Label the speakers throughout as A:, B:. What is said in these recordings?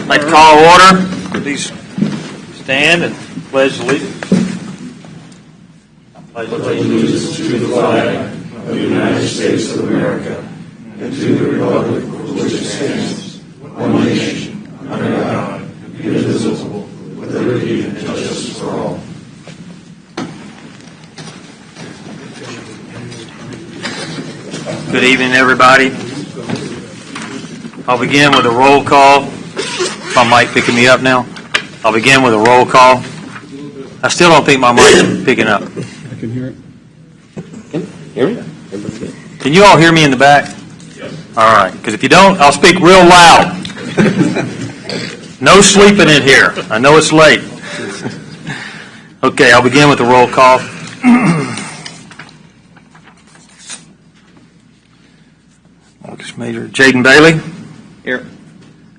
A: like to call order. Please stand and pledge allegiance.
B: Pledge allegiance to the flag of the United States of America and to the republic for which it stands, one nation, under God, indivisible, with liberty and justice for all.
A: Good evening, everybody. I'll begin with a roll call. My mic picking me up now. I'll begin with a roll call. I still don't think my mic's picking up.
C: I can hear it.
D: Can you hear me?
A: Can you all hear me in the back?
B: Yes.
A: All right, because if you don't, I'll speak real loud. No sleeping in here. I know it's late. Okay, I'll begin with the roll call. August Major, Jaden Bailey.
D: Here.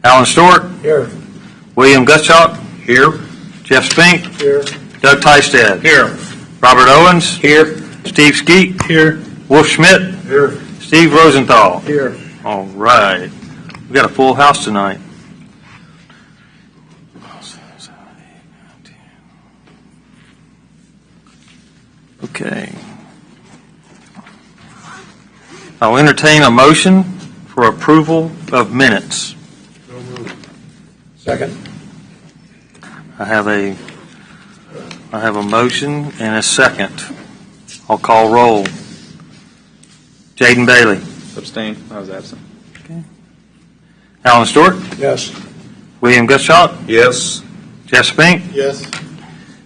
A: Alan Stewart.
B: Here.
A: William Gutschalk. Here. Jeff Spink.
B: Here.
A: Doug Tystad.
B: Here.
A: Robert Owens.
D: Here.
A: Steve Skeet.
B: Here.
A: Wolf Schmidt.
B: Here.
A: Steve Rosenthal.
B: Here.
A: All right. We got a full house tonight. Okay. I'll entertain a motion for approval of minutes.
B: Second.
A: I have a motion and a second. I'll call roll. Jaden Bailey.
D: Abstain. I was absent.
A: Alan Stewart.
B: Yes.
A: William Gutschalk.
D: Yes.
A: Jeff Spink.
B: Yes.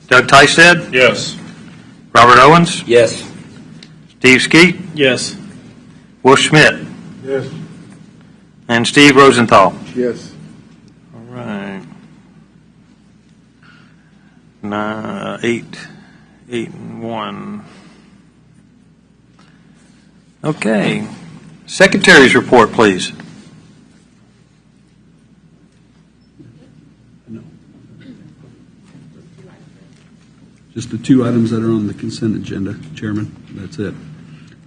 A: Doug Tystad.
B: Yes.
A: Robert Owens.
D: Yes.
A: Steve Skeet.
B: Yes.
A: Wolf Schmidt.
B: Yes.
A: And Steve Rosenthal.
B: Yes.
A: All right. 8 and 1. Okay. Secretary's report, please.
C: Just the two items that are on the consent agenda, Chairman. That's it.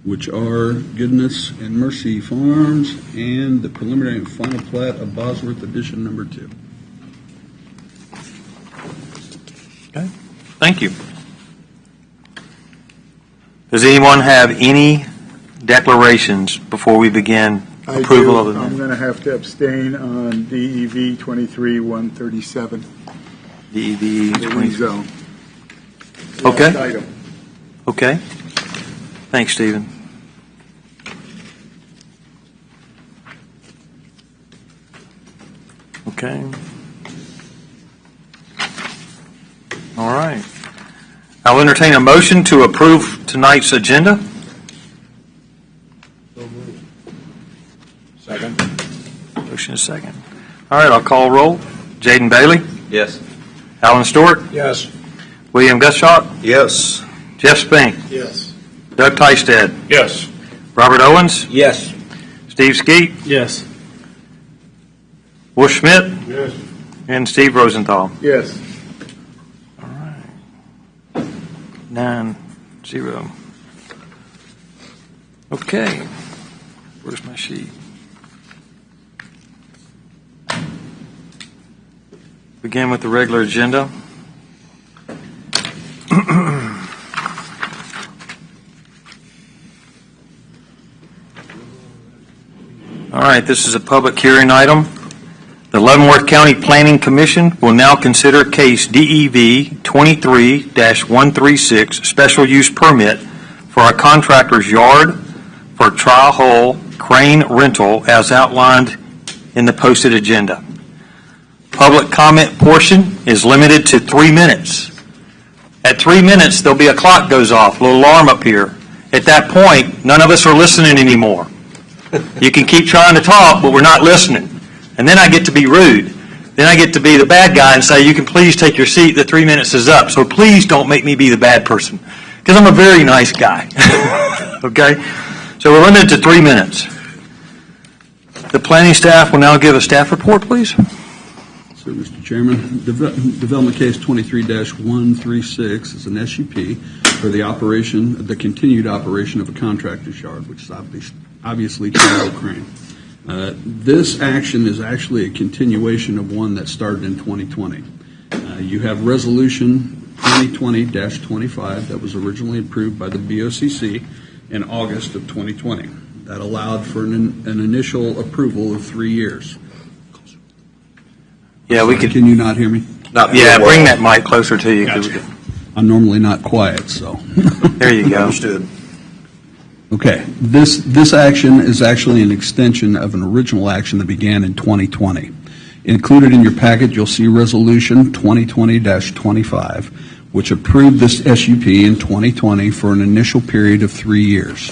C: Which are Goodness and Mercy Farms and the preliminary and final plat of Bosworth Edition Number 2.
A: Okay. Thank you. Does anyone have any declarations before we begin approval of the
E: I'm going to have to abstain on DEV 23-137.
A: DEV
E: The
A: 20?
E: rezone.
A: Okay.
E: Last item.
A: Okay. Thanks, Stephen. Okay. All right. I'll entertain a motion to approve tonight's agenda.
B: Second.
A: Motion is second. All right, I'll call roll. Jaden Bailey.
D: Yes.
A: Alan Stewart.
B: Yes.
A: William Gutschalk.
D: Yes.
A: Jeff Spink.
B: Yes.
A: Doug Tystad.
B: Yes.
A: Robert Owens.
D: Yes.
A: Steve Skeet.
B: Yes.
A: Wolf Schmidt.
B: Yes.
A: And Steve Rosenthal.
E: Yes.
A: All right. 9-0. Okay. Where's my sheet? Begin with the regular agenda. All right, this is a public hearing item. The Leavenworth County Planning Commission will now consider case DEV 23-136 special use permit for a contractor's yard for trial hole crane rental as outlined in the posted agenda. Public comment portion is limited to 3 minutes. At 3 minutes, there'll be a clock goes off, a little alarm up here. At that point, none of us are listening anymore. You can keep trying to talk, but we're not listening. And then I get to be rude. Then I get to be the bad guy and say, you can please take your seat, the 3 minutes is up. So please don't make me be the bad person, because I'm a very nice guy. Okay? So we're limited to 3 minutes. The planning staff will now give a staff report, please.
C: So, Mr. Chairman, development case 23-136 is an SUP for the continued operation of a contractor's yard, which is obviously Trial Crane. This action is actually a continuation of one that started in 2020. You have Resolution 2020-25 that was originally approved by the BOCC in August of 2020. That allowed for an initial approval of 3 years.
A: Yeah, we could,
C: Can you not hear me?
A: yeah, bring that mic closer to you. 'Cause
C: I'm normally not quiet, so.
A: There you go.
B: Understood.
C: Okay, this action is actually an extension of an original action that began in 2020. Included in your packet, you'll see Resolution 2020-25, which approved this SUP in 2020 for an initial period of 3 years.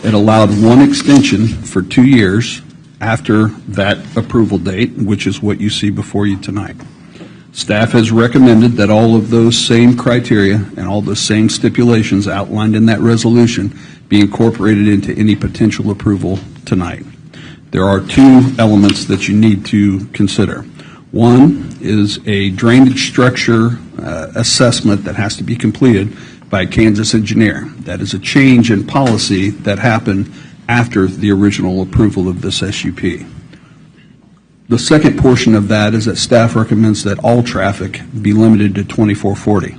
C: It allowed one extension for 2 years after that approval date, which is what you see before you tonight. Staff has recommended that all of those same criteria and all the same stipulations outlined in that resolution be incorporated into any potential approval tonight. There are 2 elements that you need to consider. One is a drainage structure assessment that has to be completed by a Kansas engineer. That is a change in policy that happened after the original approval of this SUP. The second portion of that is that staff recommends that all traffic be limited to 2440,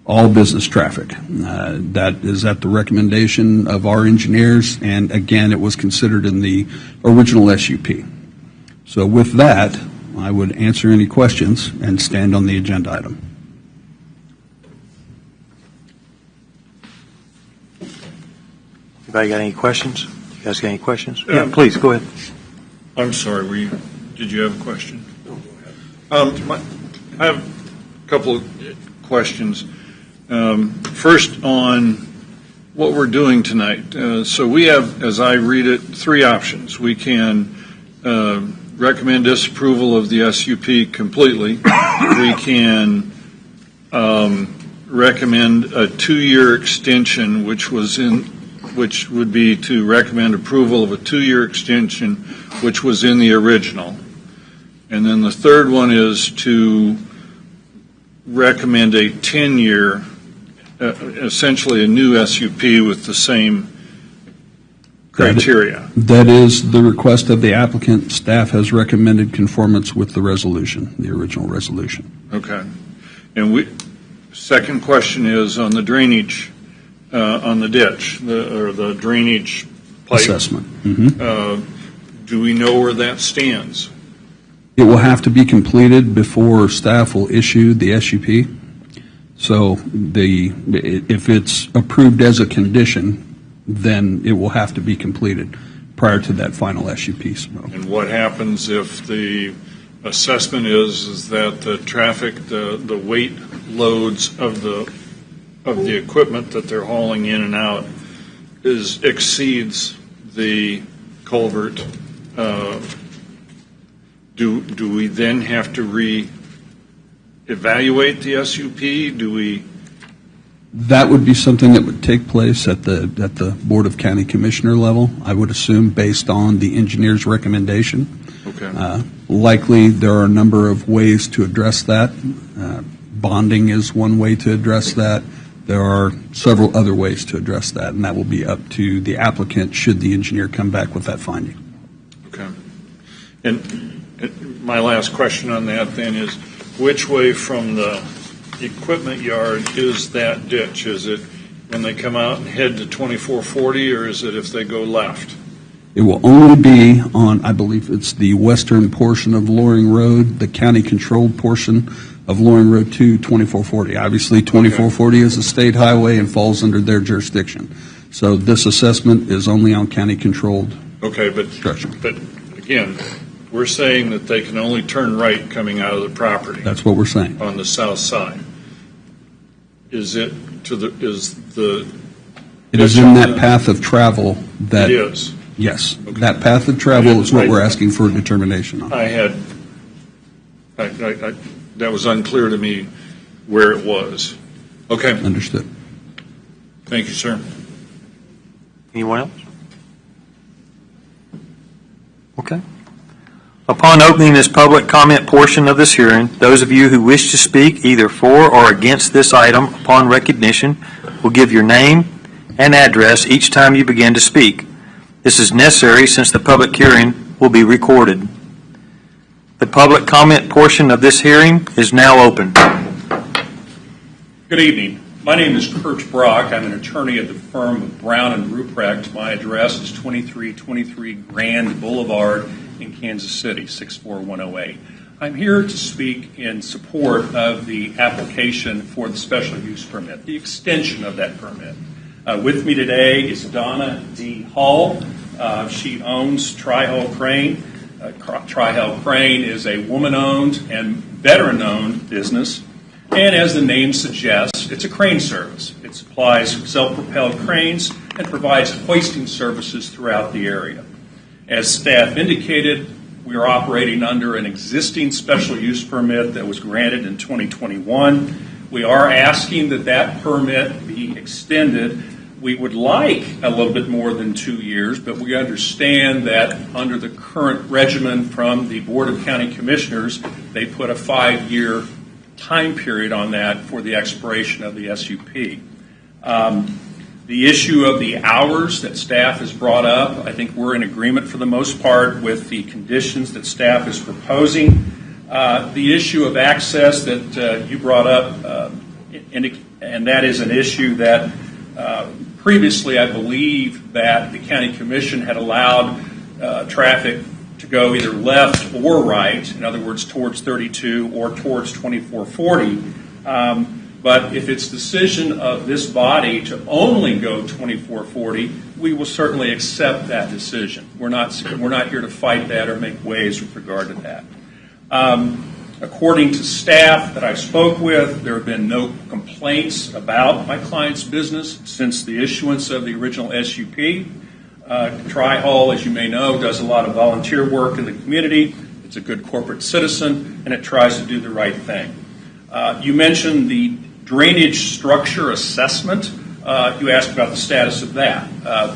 C: all business traffic. That is at the recommendation of our engineers, and again, it was considered in the original SUP. So with that, I would answer any questions and stand on the agenda item.
A: Anybody got any questions? You guys got any questions? Yeah, please, go ahead.
F: I'm sorry, did you have a question? I have a couple of questions. First, on what we're doing tonight. So we have, as I read it, 3 options. We can recommend disapproval of the SUP completely. We can recommend a 2-year extension, which would be to recommend approval of a 2-year extension, which was in the original. And then the third one is to recommend a 10-year, essentially a new SUP with the same criteria.
C: That is the request of the applicant. Staff has recommended conformance with the resolution, the original resolution.
F: Okay. And second question is on the drainage, on the ditch, or the drainage pipe.
C: Assessment. Mhm.
F: Do we know where that stands?
C: It will have to be completed before staff will issue the SUP. So if it's approved as a condition, then it will have to be completed prior to that final SUP.
F: And what happens if the assessment is that the traffic, the weight loads of the equipment that they're hauling in and out exceeds the culvert? Do we then have to re-evaluate the SUP?
C: That would be something that would take place at the Board of County Commissioner level, I would assume, based on the engineer's recommendation.
F: Okay.
C: Likely, there are a number of ways to address that. Bonding is one way to address that. There are several other ways to address that, and that will be up to the applicant should the engineer come back with that finding.
F: Okay. And my last question on that then is, which way from the equipment yard is that ditch? Is it when they come out and head to 2440, or is it if they go left?
C: It will only be on, I believe it's the western portion of Loring Road, the county-controlled portion of Loring Road to 2440. Obviously, 2440 is a state highway and falls under their jurisdiction. So this assessment is only on county-controlled
F: Okay, but
C: structure.
F: But again, we're saying that they can only turn right coming out of the property.
C: That's what we're saying.
F: On the south side. Is it to the?
C: It is in that path of travel that.
F: It is.
C: Yes, that path of travel is what we're asking for a determination on.
F: I that was unclear to me where it was. Okay.
C: Understood.
F: Thank you, sir.
A: Anyone else? Okay. Upon opening this public comment portion of this hearing, those of you who wish to speak either for or against this item upon recognition will give your name and address each time you begin to speak. This is necessary since the public hearing will be recorded. The public comment portion of this hearing is now open.
G: Good evening. My name is Kurt Brock. I'm an attorney at the firm of Brown and Ruprecht. My address is 2323 Grand Boulevard in Kansas City, 64108. I'm here to speak in support of the application for the special use permit, the extension of that permit. With me today is Donna D. Hall. She owns Tri-Hull Crane. Tri-Hull Crane is a woman-owned and veteran-owned business. And as the name suggests, it's a crane service. It supplies self-propelled cranes and provides hoisting services throughout the area. As staff indicated, we are operating under an existing special use permit that was granted in 2021. We are asking that that permit be extended. We would like a little bit more than 2 years, but we understand that under the current regimen from the Board of County Commissioners, they put a 5-year time period on that for the expiration of the SUP. The issue of the hours that staff has brought up, I think we're in agreement for the most part with the conditions that staff is proposing. The issue of access that you brought up, and that is an issue that previously I believe that the County Commission had allowed traffic to go either left or right, in other words, towards 32 or towards 2440. But if it's decision of this body to only go 2440, we will certainly accept that decision. We're not here to fight that or make waves with regard to that. According to staff that I spoke with, there have been no complaints about my client's business since the issuance of the original SUP. Tri-Hull, as you may know, does a lot of volunteer work in the community. It's a good corporate citizen, and it tries to do the right thing. You mentioned the drainage structure assessment. You asked about the status of that.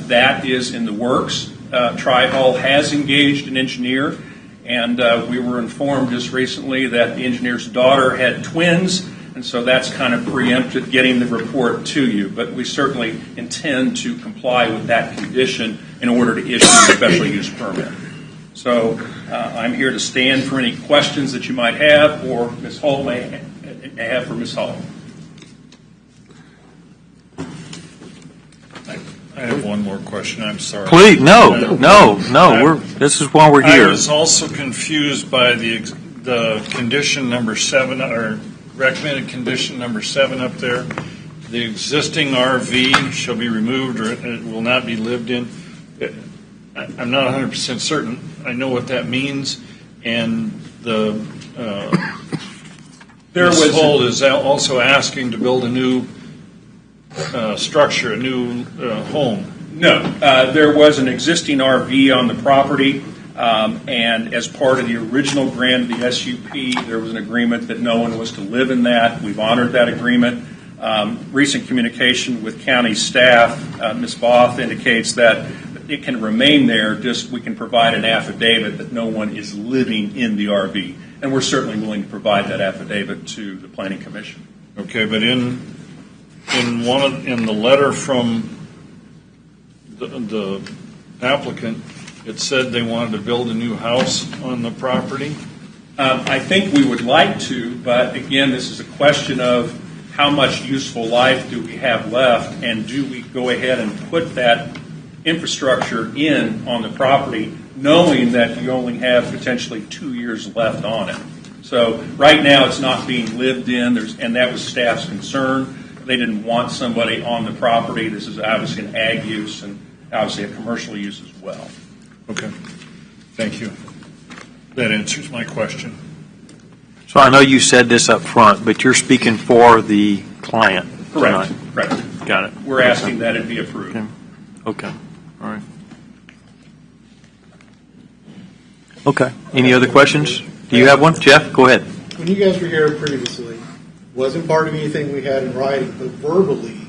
G: That is in the works. Tri-Hull has engaged an engineer, and we were informed just recently that the engineer's daughter had twins, and so that's kind of preempted getting the report to you. But we certainly intend to comply with that condition in order to issue a special use permit. So I'm here to stand for any questions that you might have, or Ms. Hull may have for Ms. Hull.
F: I have one more question, I'm sorry.
A: Please, this is why we're
F: I
A: here.
F: was also confused by the condition number 7, or recommended condition number 7 up there. The existing RV shall be removed or it will not be lived in. I'm not 100% certain. I know what that means, and Ms. Hull is also asking to build a new structure, a new home.
G: No, there was an existing RV on the property, and as part of the original grant of the SUP, there was an agreement that no one was to live in that. We've honored that agreement. Recent communication with county staff, Ms. Both indicates that it can remain there, just we can provide an affidavit that no one is living in the RV. And we're certainly willing to provide that affidavit to the Planning Commission.
F: Okay, but in the letter from the applicant, it said they wanted to build a new house on the property.
G: I think we would like to, but again, this is a question of how much useful life do we have left, and do we go ahead and put that infrastructure in on the property, knowing that you only have potentially 2 years left on it. So right now it's not being lived in, and that was staff's concern. They didn't want somebody on the property. This is obviously an ag use and obviously a commercial use as well.
F: Okay, thank you. That answers my question.
A: So I know you said this up front, but you're speaking for the client
G: Correct.
A: tonight.
G: Correct.
A: Got it.
G: We're asking that it be approved.
A: Okay. All right. Okay. Any other questions? Do you have one? Jeff, go ahead.
H: When you guys were here previously, wasn't part of anything we had in writing, but verbally,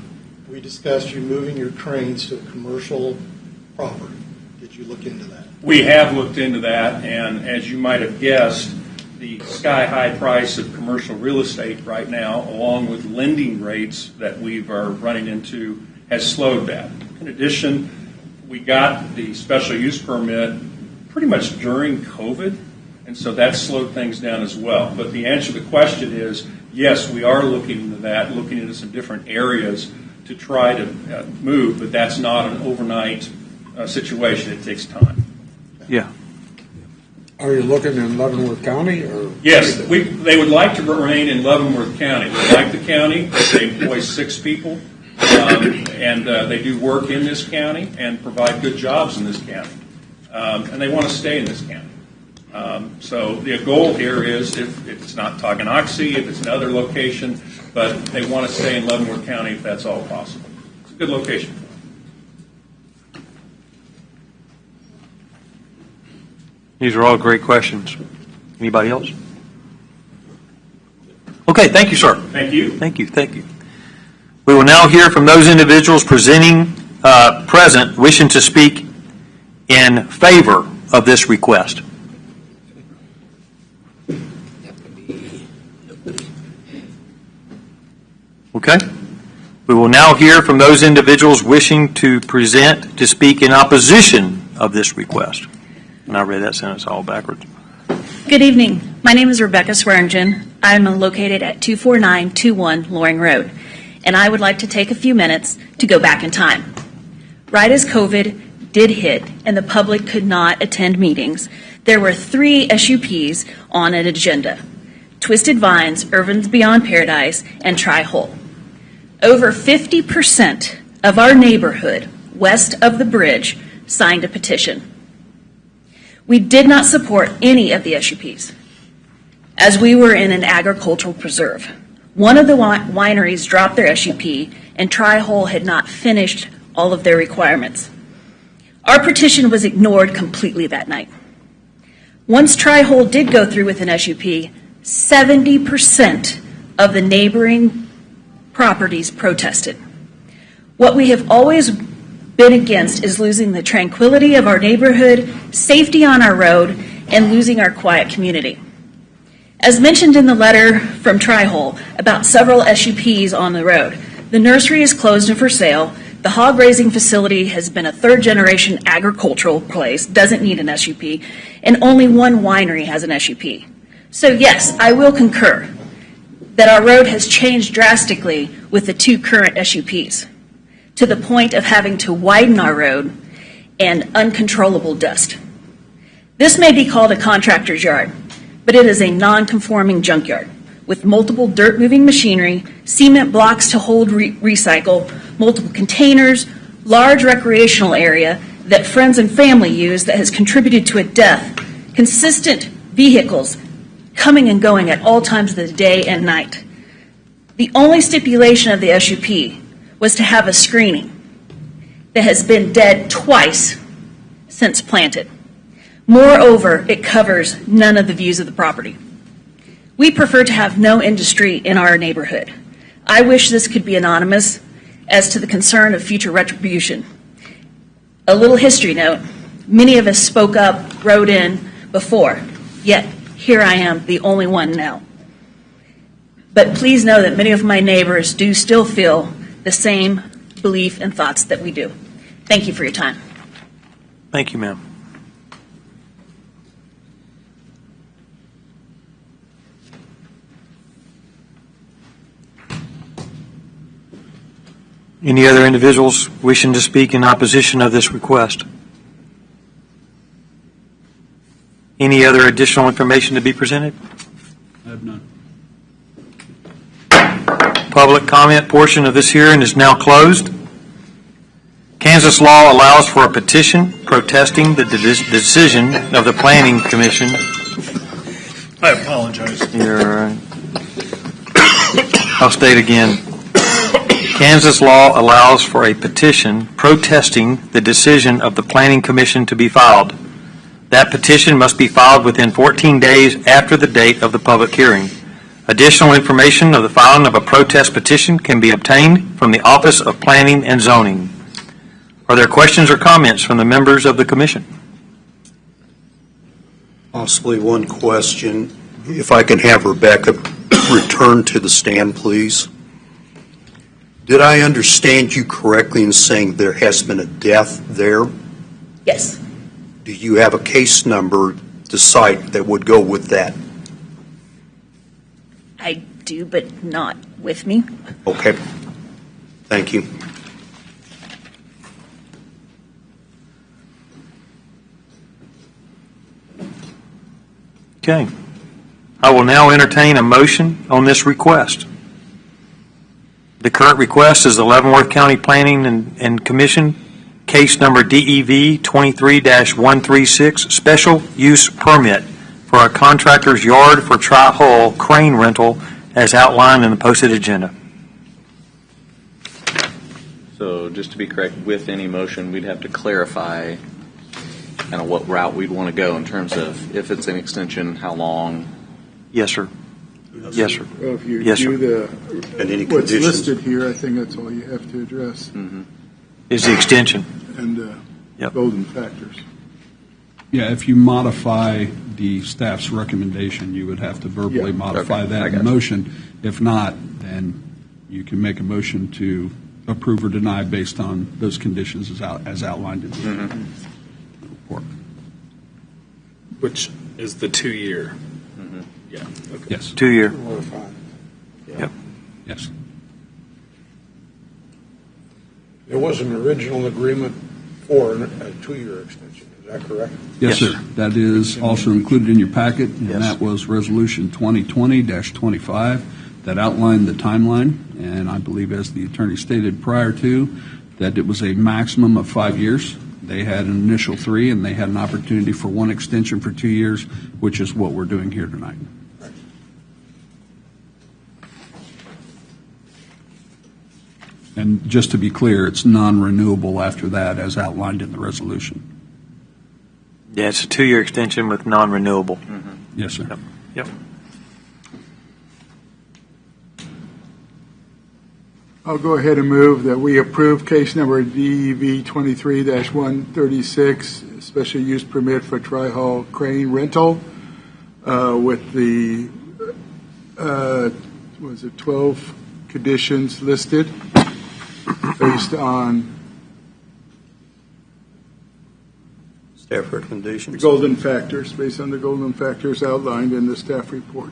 H: we discussed you moving your cranes to a commercial property. Did you look into that?
G: We have looked into that, and as you might have guessed, the sky-high price of commercial real estate right now, along with lending rates that we are running into, has slowed that. In addition, we got the special use permit pretty much during COVID, and so that slowed things down as well. But the answer to the question is, yes, we are looking into that, looking into some different areas to try to move, but that's not an overnight situation. It takes time.
A: Yeah.
I: Are you looking in Leavenworth County, or?
G: Yes, they would like to remain in Leavenworth County. They like the county. They employ 6 people, and they do work in this county and provide good jobs in this county. And they want to stay in this county. So the goal here is, if it's not Tonganoxie, if it's another location, but they want to stay in Leavenworth County if that's all possible. It's a good location.
A: These are all great questions. Anybody else? Okay, thank you, sir.
G: Thank you.
A: Thank you, thank you. We will now hear from those individuals present wishing to speak in favor of this request. Okay. We will now hear from those individuals wishing to speak in opposition of this request. And I read that sentence all backwards.
J: Good evening. My name is Rebecca Swearingen. I'm located at 24921 Loring Road, and I would like to take a few minutes to go back in time. Right as COVID did hit and the public could not attend meetings, there were 3 SUPs on an agenda: Twisted Vines, Irvin's Beyond Paradise, and Tri-Hole. Over 50% of our neighborhood west of the bridge signed a petition. We did not support any of the SUPs, as we were in an agricultural preserve. One of the wineries dropped their SUP, and Tri-Hole had not finished all of their requirements. Our petition was ignored completely that night. Once Tri-Hole did go through with an SUP, 70% of the neighboring properties protested. What we have always been against is losing the tranquility of our neighborhood, safety on our road, and losing our quiet community. As mentioned in the letter from Tri-Hole about several SUPs on the road, the nursery is closed and for sale. The hog raising facility has been a 3rd-generation agricultural place, doesn't need an SUP, and only one winery has an SUP. So yes, I will concur that our road has changed drastically with the 2 current SUPs, to the point of having to widen our road and uncontrollable dust. This may be called a contractor's yard, but it is a non-conforming junkyard with multiple dirt-moving machinery, cement blocks to hold recycle, multiple containers, large recreational area that friends and family use that has contributed to a death, consistent vehicles coming and going at all times of the day and night. The only stipulation of the SUP was to have a screening that has been dead twice since planted. Moreover, it covers none of the views of the property. We prefer to have no industry in our neighborhood. I wish this could be anonymous as to the concern of future retribution. A little history note: many of us spoke up, wrote in before, yet here I am, the only one now. But please know that many of my neighbors do still feel the same belief and thoughts that we do. Thank you for your time.
A: Thank you, ma'am. Any other individuals wishing to speak in opposition of this request? Any other additional information to be presented?
C: I have none.
A: Public comment portion of this hearing is now closed. Kansas law allows for a petition protesting the decision of the Planning Commission.
F: I apologize.
A: I'll state again. Kansas law allows for a petition protesting the decision of the Planning Commission to be filed. That petition must be filed within 14 days after the date of the public hearing. Additional information of the filing of a protest petition can be obtained from the Office of Planning and Zoning. Are there questions or comments from the members of the Commission?
B: Possibly one question. If I can have Rebecca return to the stand, please.
K: Did I understand you correctly in saying there has been a death there?
J: Yes.
K: Do you have a case number to cite that would go with that?
J: I do, but not with me.
K: Okay. Thank you.
A: Okay. I will now entertain a motion on this request. The current request is the Leavenworth County Planning and Commission, case number DEV 23-136, special use permit for a contractor's yard for tri-hull crane rental as outlined in the posted agenda.
D: So just to be correct, with any motion, we'd have to clarify kind of what route we'd want to go in terms of if it's an extension, how long.
A: Yes, sir. Yes, sir.
E: Well, if you
A: Yes, sir.
E: do
K: And any
E: what's
K: conditions?
E: listed here, I think that's all you have to address,
A: Is the extension.
E: and
A: Yep.
E: golden factors.
C: Yeah, if you modify the staff's recommendation, you would have to verbally
E: Yeah.
C: modify
D: Okay, I
C: that in
D: got you.
C: motion. If not, then you can make a motion to approve or deny based on those conditions as outlined in the report.
L: Which is the 2-year. Yeah. Okay.
C: Yes,
A: 2-year.
I: We're fine.
C: yes.
I: There was an original agreement for a 2-year extension, is that correct?
C: Yes,
A: Yes.
C: sir. That is also included in your packet, and
A: Yes.
C: that was Resolution 2020-25 that outlined the timeline, and I believe, as the attorney stated prior to, that it was a maximum of 5 years. They had an initial 3, and they had an opportunity for 1 extension for 2 years, which is what we're doing here tonight. And just to be clear, it's non-renewable after that, as outlined in the resolution.
A: Yeah, it's a 2-year extension with non-renewable.
C: Yes, sir.
A: Yep.
E: I'll go ahead and move that we approve case number DEV 23-136, special use permit for tri-hull crane rental with the, 12 conditions listed based on
K: Staff
E: the
K: recommendations?
E: golden factors, based on the golden factors outlined in the staff report.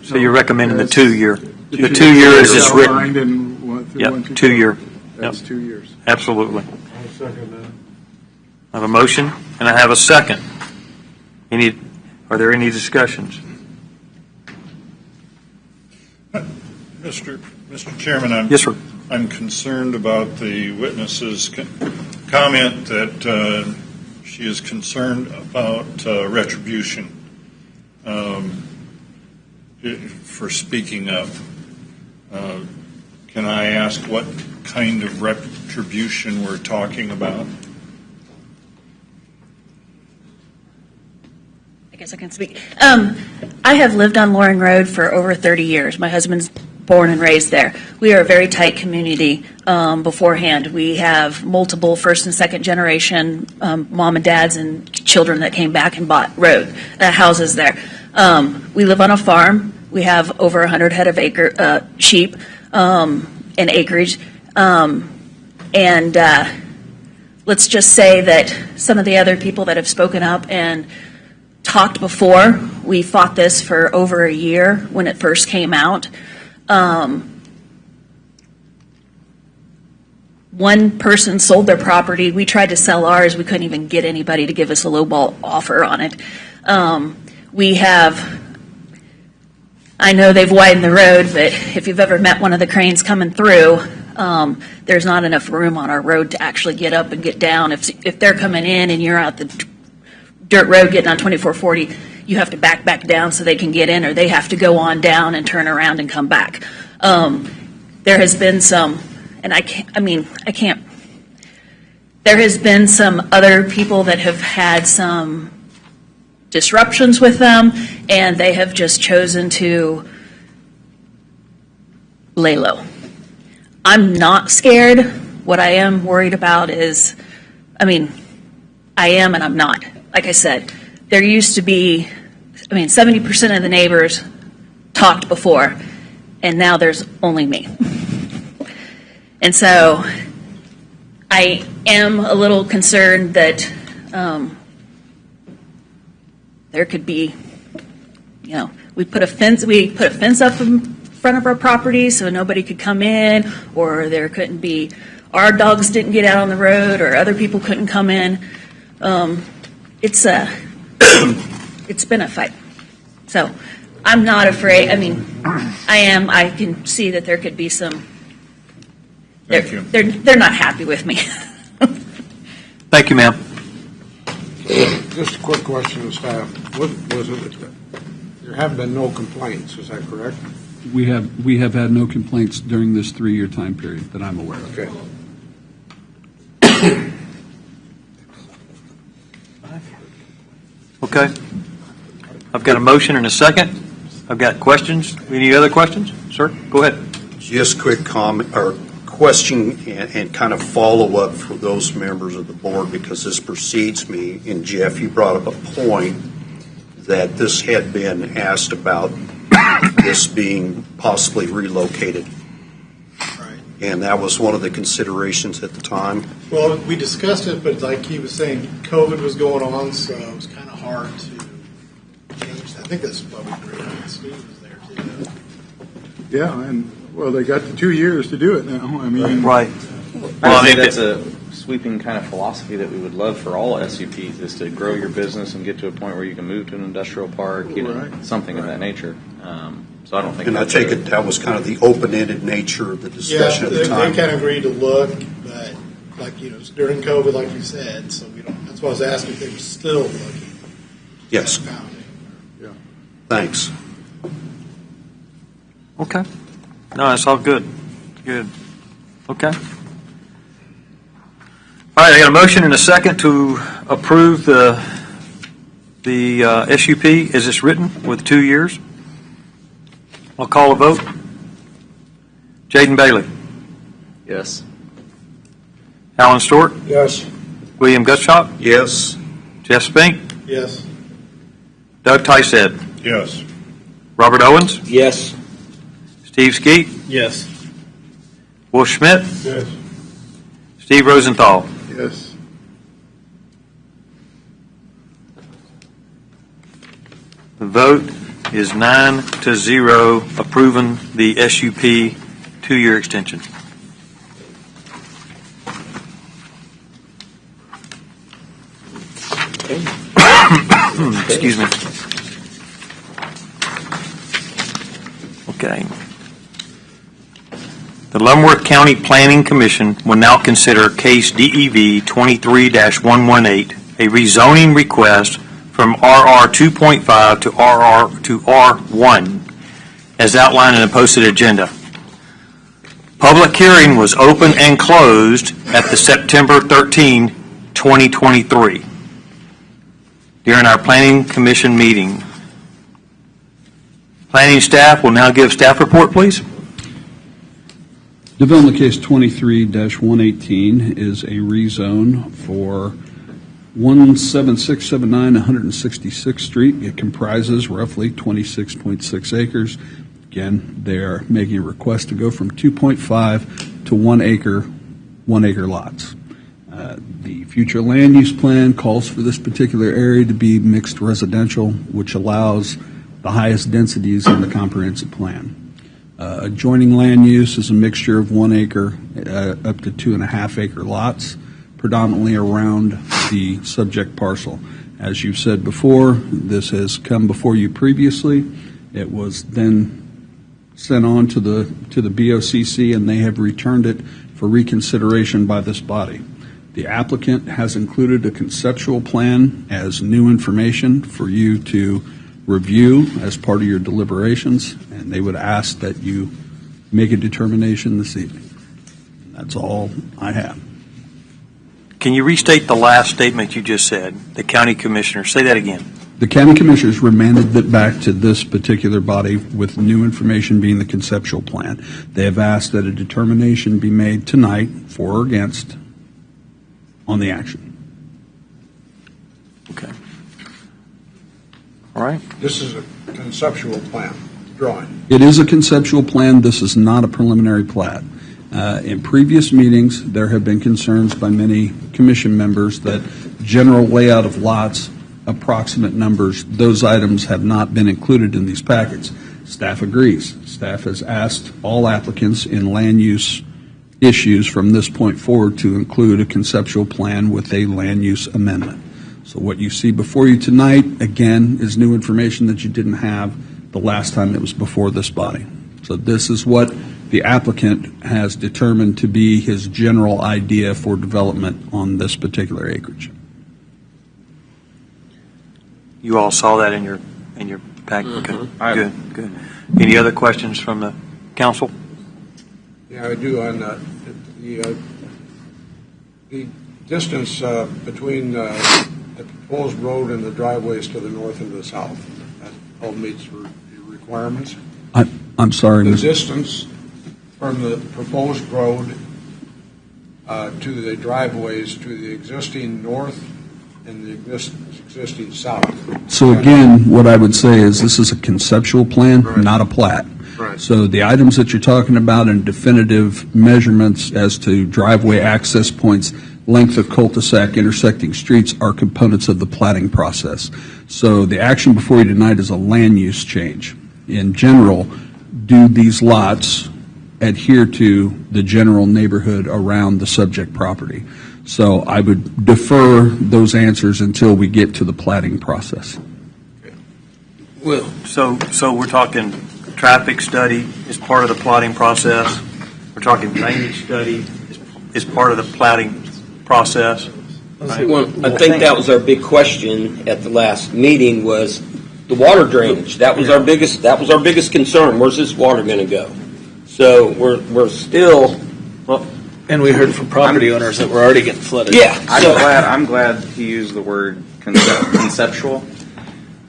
A: So you're recommending the
E: Yes.
A: 2-year. The 2-year is just written.
E: Outlined in one through
A: Yep,
E: 1 through
A: 2-year.
E: 12. That's 2 years.
A: Absolutely.
I: I'll second that.
A: I have a motion, and I have a second. Are there any discussions?
F: Mr. Chairman,
A: Yes, sir.
F: I'm concerned about the witness's comment that she is concerned about retribution for speaking up. Can I ask what kind of retribution we're talking about?
J: I guess I can speak. I have lived on Loring Road for over 30 years. My husband's born and raised there. We are a very tight community beforehand. We have multiple first and second generation mom and dads and children that came back and bought houses there. We live on a farm. We have over 100 head of sheep and acreage. And let's just say that some of the other people that have spoken up and talked before, we fought this for over a year when it first came out. One person sold their property. We tried to sell ours. We couldn't even get anybody to give us a lowball offer on it. I know they've widened the road, but if you've ever met one of the cranes coming through, there's not enough room on our road to actually get up and get down. If they're coming in and you're out the dirt road getting on 2440, you have to back down so they can get in, or they have to go on down and turn around and come back. There has been some, and there has been some other people that have had some disruptions with them, and they have just chosen to lay low. I'm not scared. What I am worried about is, I am and I'm not. Like I said, there used to be, 70% of the neighbors talked before, and now there's only me. And so I am a little concerned that there could be, we put a fence up in front of our property so nobody could come in, or there couldn't be, our dogs didn't get out on the road, or other people couldn't come in. It's been a fight. So I'm not afraid. I mean, I can see that there could be some.
F: Thank you.
J: They're not happy with me.
A: Thank you, ma'am.
I: Just a quick question to staff. Was it, there have been no complaints, is that correct?
C: We have had no complaints during this 3-year time period that I'm aware of.
I: Okay.
A: Okay. I've got a motion and a second. I've got questions. Any other questions? Sir, go ahead.
K: Just quick comment or question and kind of follow up for those members of the board, because this precedes me. And Jeff, you brought up a point that this had been asked about, this being possibly relocated.
H: Right.
K: And that was one of the considerations at the time.
H: Well, we discussed it, but like he was saying, COVID was going on, so it was kind of hard to change that. I think that's what we agreed on. Steve was there too.
E: Yeah, and, well, they got the 2 years to do it now. I mean.
A: Right.
D: Well, I think that's a sweeping kind of philosophy that we would love for all SUPs, is to grow your business and get to a point where you can move to an industrial park,
E: Right.
D: something of that nature. So I don't think.
K: And I take it that was kind of the open-ended nature of the discussion at the
H: they
K: time.
H: kind of agreed to look, but it's during COVID, like you said, so we don't. That's why I was asking if they were still looking.
K: Yes.
E: Yeah.
K: Thanks.
A: Okay. No, it's all good. Good. Okay. All right, I got a motion and a second to approve the SUP as it's written with 2 years. I'll call a vote. Jaden Bailey.
D: Yes.
A: Alan Stewart.
I: Yes.
A: William Gutschop.
K: Yes.
A: Jeff Spink.
H: Yes.
A: Doug Tysehead.
F: Yes.
A: Robert Owens.
L: Yes.
A: Steve Skeet.
L: Yes.
A: Wolf Schmidt.
I: Yes.
A: Steve Rosenthal.
E: Yes.
A: The vote is 9-0 approving the SUP 2-year extension. Excuse me. Okay. The Leavenworth County Planning Commission will now consider case DEV 23-118, a rezoning request from RR 2.5 to R1, as outlined in the posted agenda. Public hearing was open and closed at the September 13, 2023, during our Planning Commission meeting. Planning staff will now give staff report, please.
C: Development case 23-118 is a rezone for 17679 166th Street. It comprises roughly 26.6 acres. Again, they are making a request to go from 2.5 to 1 acre lots. The future land use plan calls for this particular area to be mixed residential, which allows the highest densities in the comprehensive plan. Adjoining land use is a mixture of 1 acre up to 2.5 acre lots, predominantly around the subject parcel. As you've said before, this has come before you previously. It was then sent on to the BOCC, and they have returned it for reconsideration by this body. The applicant has included a conceptual plan as new information for you to review as part of your deliberations, and they would ask that you make a determination this evening. That's all I have.
A: Can you restate the last statement you just said? The county commissioner, say that again.
C: The county commissioners remanded it back to this particular body with new information being the conceptual plan. They have asked that a determination be made tonight, for or against, on the action.
A: Okay. All right.
I: This is a conceptual plan. drawing.
C: It is a conceptual plan. This is not a preliminary plat. In previous meetings, there have been concerns by many commission members that general layout of lots, approximate numbers, those items have not been included in these packets. Staff agrees. Staff has asked all applicants in land use issues from this point forward to include a conceptual plan with a land use amendment. So what you see before you tonight, again, is new information that you didn't have the last time it was before this body. So this is what the applicant has determined to be his general idea for development on this particular acreage.
A: You all saw that in your packet? Okay. Good. Any other questions from the council?
I: Yeah, I do on the distance between the proposed road and the driveways to the north and the south. That all meets your requirements.
C: I'm sorry,
I: The
C: Mr.
I: distance from the proposed road to the driveways to the existing north and the existing south.
C: So again, what I would say is this is a conceptual plan,
I: Right.
C: not a plat.
I: Right.
C: So the items that you're talking about and definitive measurements as to driveway access points, length of cul-de-sac, intersecting streets are components of the platting process. So the action before you tonight is a land use change. In general, do these lots adhere to the general neighborhood around the subject property? So I would defer those answers until we get to the platting process.
A: Well, so we're talking traffic study is part of the plotting process. We're talking drainage study is part of the platting process.
M: Well, I think that was our big question at the last meeting was the water drainage. That was our biggest concern. Where's this water going to go? So we're still.
L: Well, and we heard from property owners that were already getting flooded.
M: Yeah.
D: I'm glad he used the word conceptual,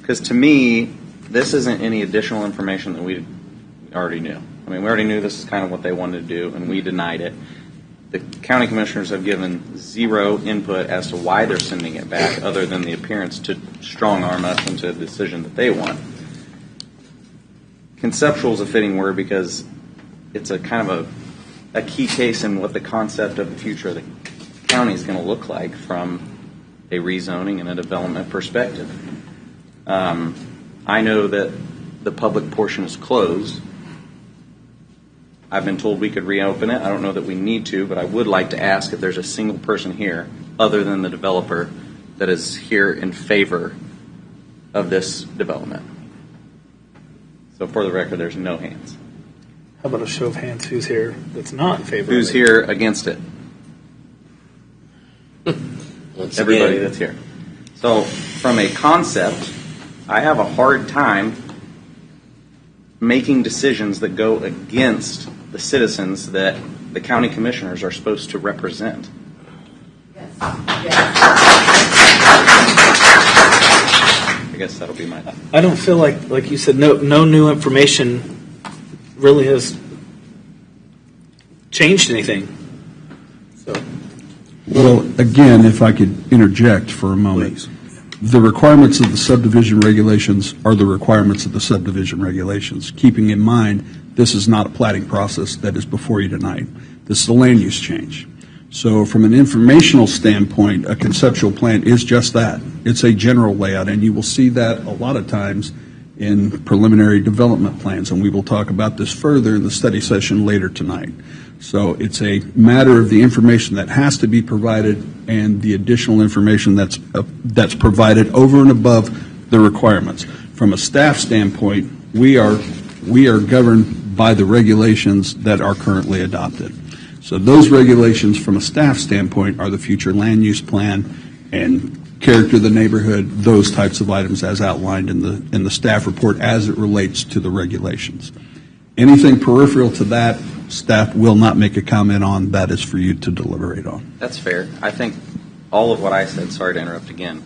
D: because to me, this isn't any additional information that we already knew. I mean, we already knew this is kind of what they wanted to do, and we denied it. The county commissioners have given zero input as to why they're sending it back, other than the appearance to strong-arm us into a decision that they want. Conceptual is a fitting word because it's a kind of a key case in what the concept of the future of the county is going to look like from a rezoning and a development perspective. I know that the public portion is closed. I've been told we could reopen it. I don't know that we need to, but I would like to ask if there's a single person here, other than the developer, that is here in favor of this development. So for the record, there's no hands.
L: How about a show of hands? Who's here that's not in favor?
D: Who's
L: of it?
D: here against it? Everybody that's here. So from a concept, I have a hard time making decisions that go against the citizens that the county commissioners are supposed to represent. I guess that'll be my.
L: I don't feel like you said, no new information really has changed anything. So,
C: Well, again, if I could interject for a moment.
A: Please.
C: The requirements of the subdivision regulations are the requirements of the subdivision regulations, keeping in mind this is not a platting process that is before you tonight. This is a land use change. So from an informational standpoint, a conceptual plan is just that. It's a general layout, and you will see that a lot of times in preliminary development plans, and we will talk about this further in the study session later tonight. So it's a matter of the information that has to be provided and the additional information that's provided over and above the requirements. From a staff standpoint, we are governed by the regulations that are currently adopted. So those regulations from a staff standpoint are the future land use plan and character of the neighborhood, those types of items as outlined in the staff report as it relates to the regulations. Anything peripheral to that, staff will not make a comment on. That is for you to deliberate on.
D: That's fair. I think all of what I said, sorry to interrupt again,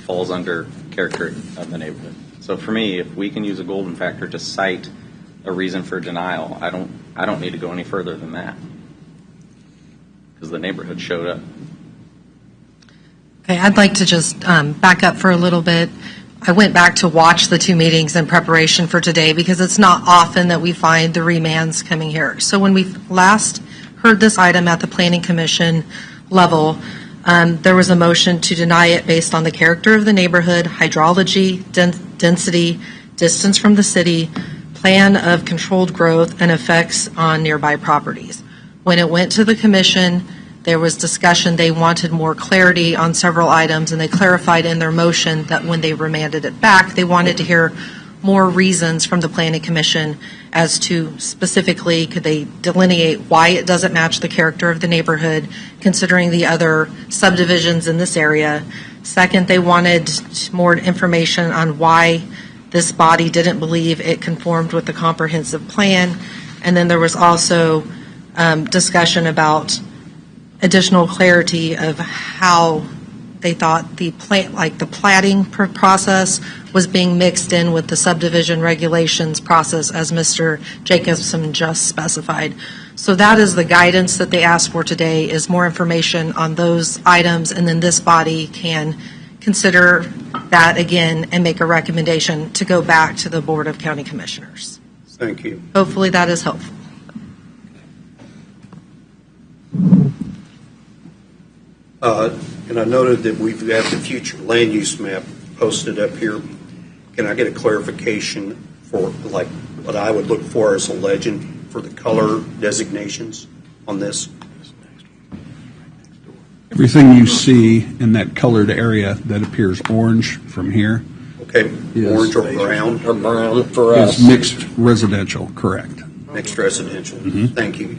D: falls under character of the neighborhood. So for me, if we can use a golden factor to cite a reason for denial, I don't need to go any further than that, because the neighborhood showed up.
N: Okay, I'd like to just back up for a little bit. I went back to watch the two meetings in preparation for today because it's not often that we find the remands coming here. So when we last heard this item at the Planning Commission level, there was a motion to deny it based on the character of the neighborhood, hydrology, density, distance from the city, plan of controlled growth, and effects on nearby properties. When it went to the commission, there was discussion. They wanted more clarity on several items, and they clarified in their motion that when they remanded it back, they wanted to hear more reasons from the Planning Commission as to specifically could they delineate why it doesn't match the character of the neighborhood, considering the other subdivisions in this area. Second, they wanted more information on why this body didn't believe it conformed with the comprehensive plan. And then there was also discussion about additional clarity of how they thought the platting process was being mixed in with the subdivision regulations process, as Mr. Jacobson just specified. So that is the guidance that they asked for today, is more information on those items, and then this body can consider that again and make a recommendation to go back to the Board of County Commissioners.
K: Thank you.
N: Hopefully that is helpful.
K: And I noted that we've got the future land use map posted up here. Can I get a clarification for like what I would look for as a legend for the color designations on this?
C: Everything you see in that colored area that appears orange from here
K: Okay, orange or brown?
M: Or brown for us.
C: is mixed residential, correct.
K: Mixed residential. Thank you.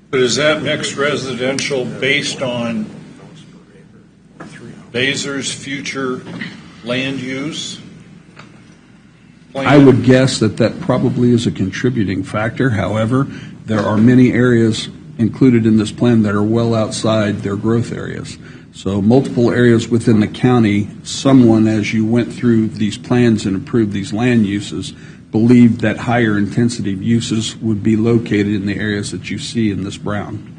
F: But is that mixed residential based on Basar's future land use plan?
C: I would guess that probably is a contributing factor. However, there are many areas included in this plan that are well outside their growth areas. So multiple areas within the county, someone, as you went through these plans and approved these land uses, believed that higher intensity uses would be located in the areas that you see in this brown.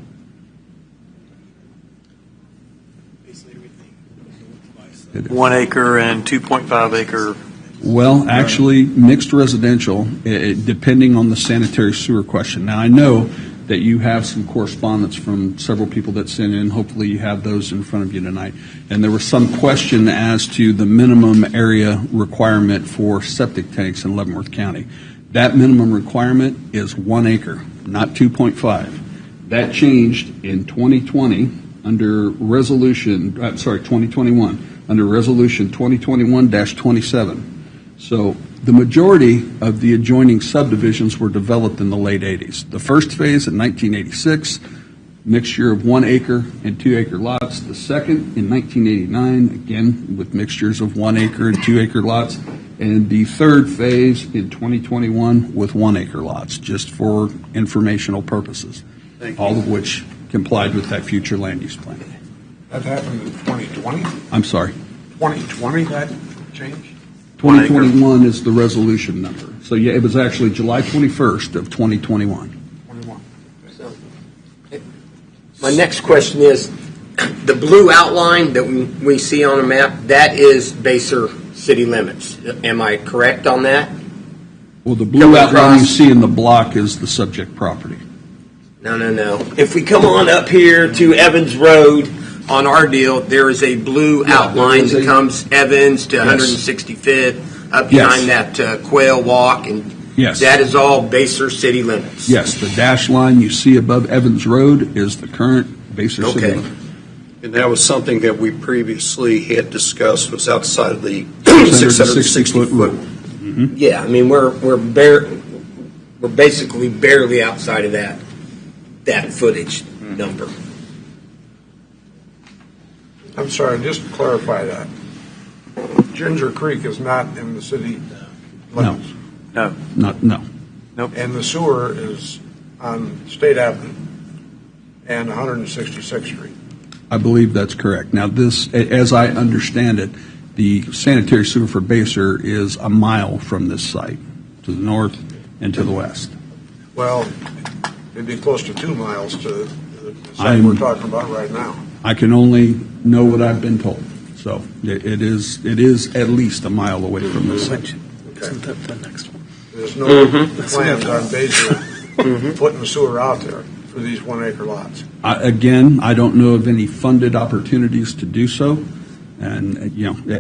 A: 1 acre and 2.5 acre.
C: Well, actually, mixed residential, depending on the sanitary sewer question. Now, I know that you have some correspondence from several people that sent in. Hopefully you have those in front of you tonight. And there was some question as to the minimum area requirement for septic tanks in Leavenworth County. That minimum requirement is 1 acre, not 2.5. That changed in 2020 under resolution, 2021, under resolution 2021-27. So the majority of the adjoining subdivisions were developed in the late 80s. The first phase in 1986, mixture of 1 acre and 2 acre lots. The second in 1989, again with mixtures of 1 acre and 2 acre lots. And the third phase in 2021 with 1 acre lots, just for informational purposes, all of which complied with that future land use plan.
I: That happened in 2020?
C: I'm sorry.
I: 2020 that changed?
C: 2021 is the resolution number. So yeah, it was actually July 21st of 2021.
I: 21.
M: So, my next question is, the blue outline that we see on the map, that is Basar city limits. Am I correct on that?
C: Well, the blue outline you see in the block is the subject property.
M: No. If we come on up here to Evans Road on our deal, there is a blue outline that comes Evans to 165th up behind that Quail Walk, and that is all Basar city limits.
C: Yes, the dash line you see above Evans Road is the current Basar city limit.
K: And that was something that we previously had discussed, was outside of the 660 foot.
M: Mm-hmm. Yeah, I mean we're basically barely outside of that footage number.
I: I'm sorry, just to clarify that. Ginger Creek is not in the city limits?
A: No.
C: No.
A: Nope.
I: And the sewer is on State Avenue and 166th Street?
C: I believe that's correct. Now this, as I understand it, the sanitary sewer for Basar is a mile from this site, to the north and to the west.
I: Well, it'd be close to 2 miles to the site we're talking about right now.
C: I can only know what I've been told. So So it is at least a mile away from the site.
L: Isn't that the next one?
I: There's no plans on Baker putting the sewer out there for these 1 acre lots.
C: Again, I don't know of any funded opportunities to do so. And,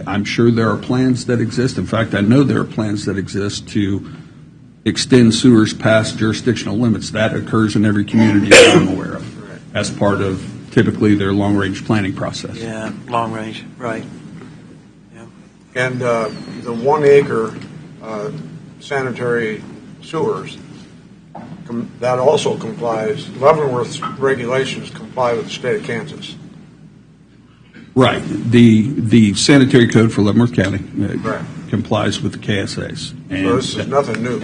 C: I'm sure there are plans that exist. In fact, I know there are plans that exist to extend sewers past jurisdictional limits. That occurs in every community that I'm aware of as part of typically their long-range planning process.
A: Yeah, long range, right.
I: And the 1 acre sanitary sewers, that also complies, Leavenworth's regulations comply with the state of Kansas.
C: Right. The sanitary code for Leavenworth County
I: Right.
C: complies with the KSAs. And
I: So this is nothing new.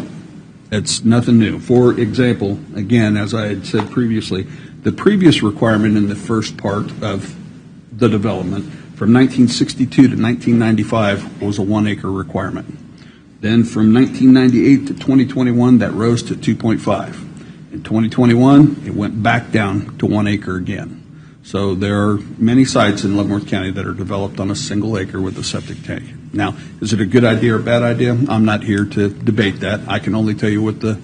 C: it's nothing new. For example, again, as I had said previously, the previous requirement in the first part of the development from 1962 to 1995 was a 1 acre requirement. Then from 1998 to 2021, that rose to 2.5. In 2021, it went back down to 1 acre again. So there are many sites in Leavenworth County that are developed on a single acre with a septic tank. Now, is it a good idea or a bad idea? I'm not here to debate that. I can only tell you what the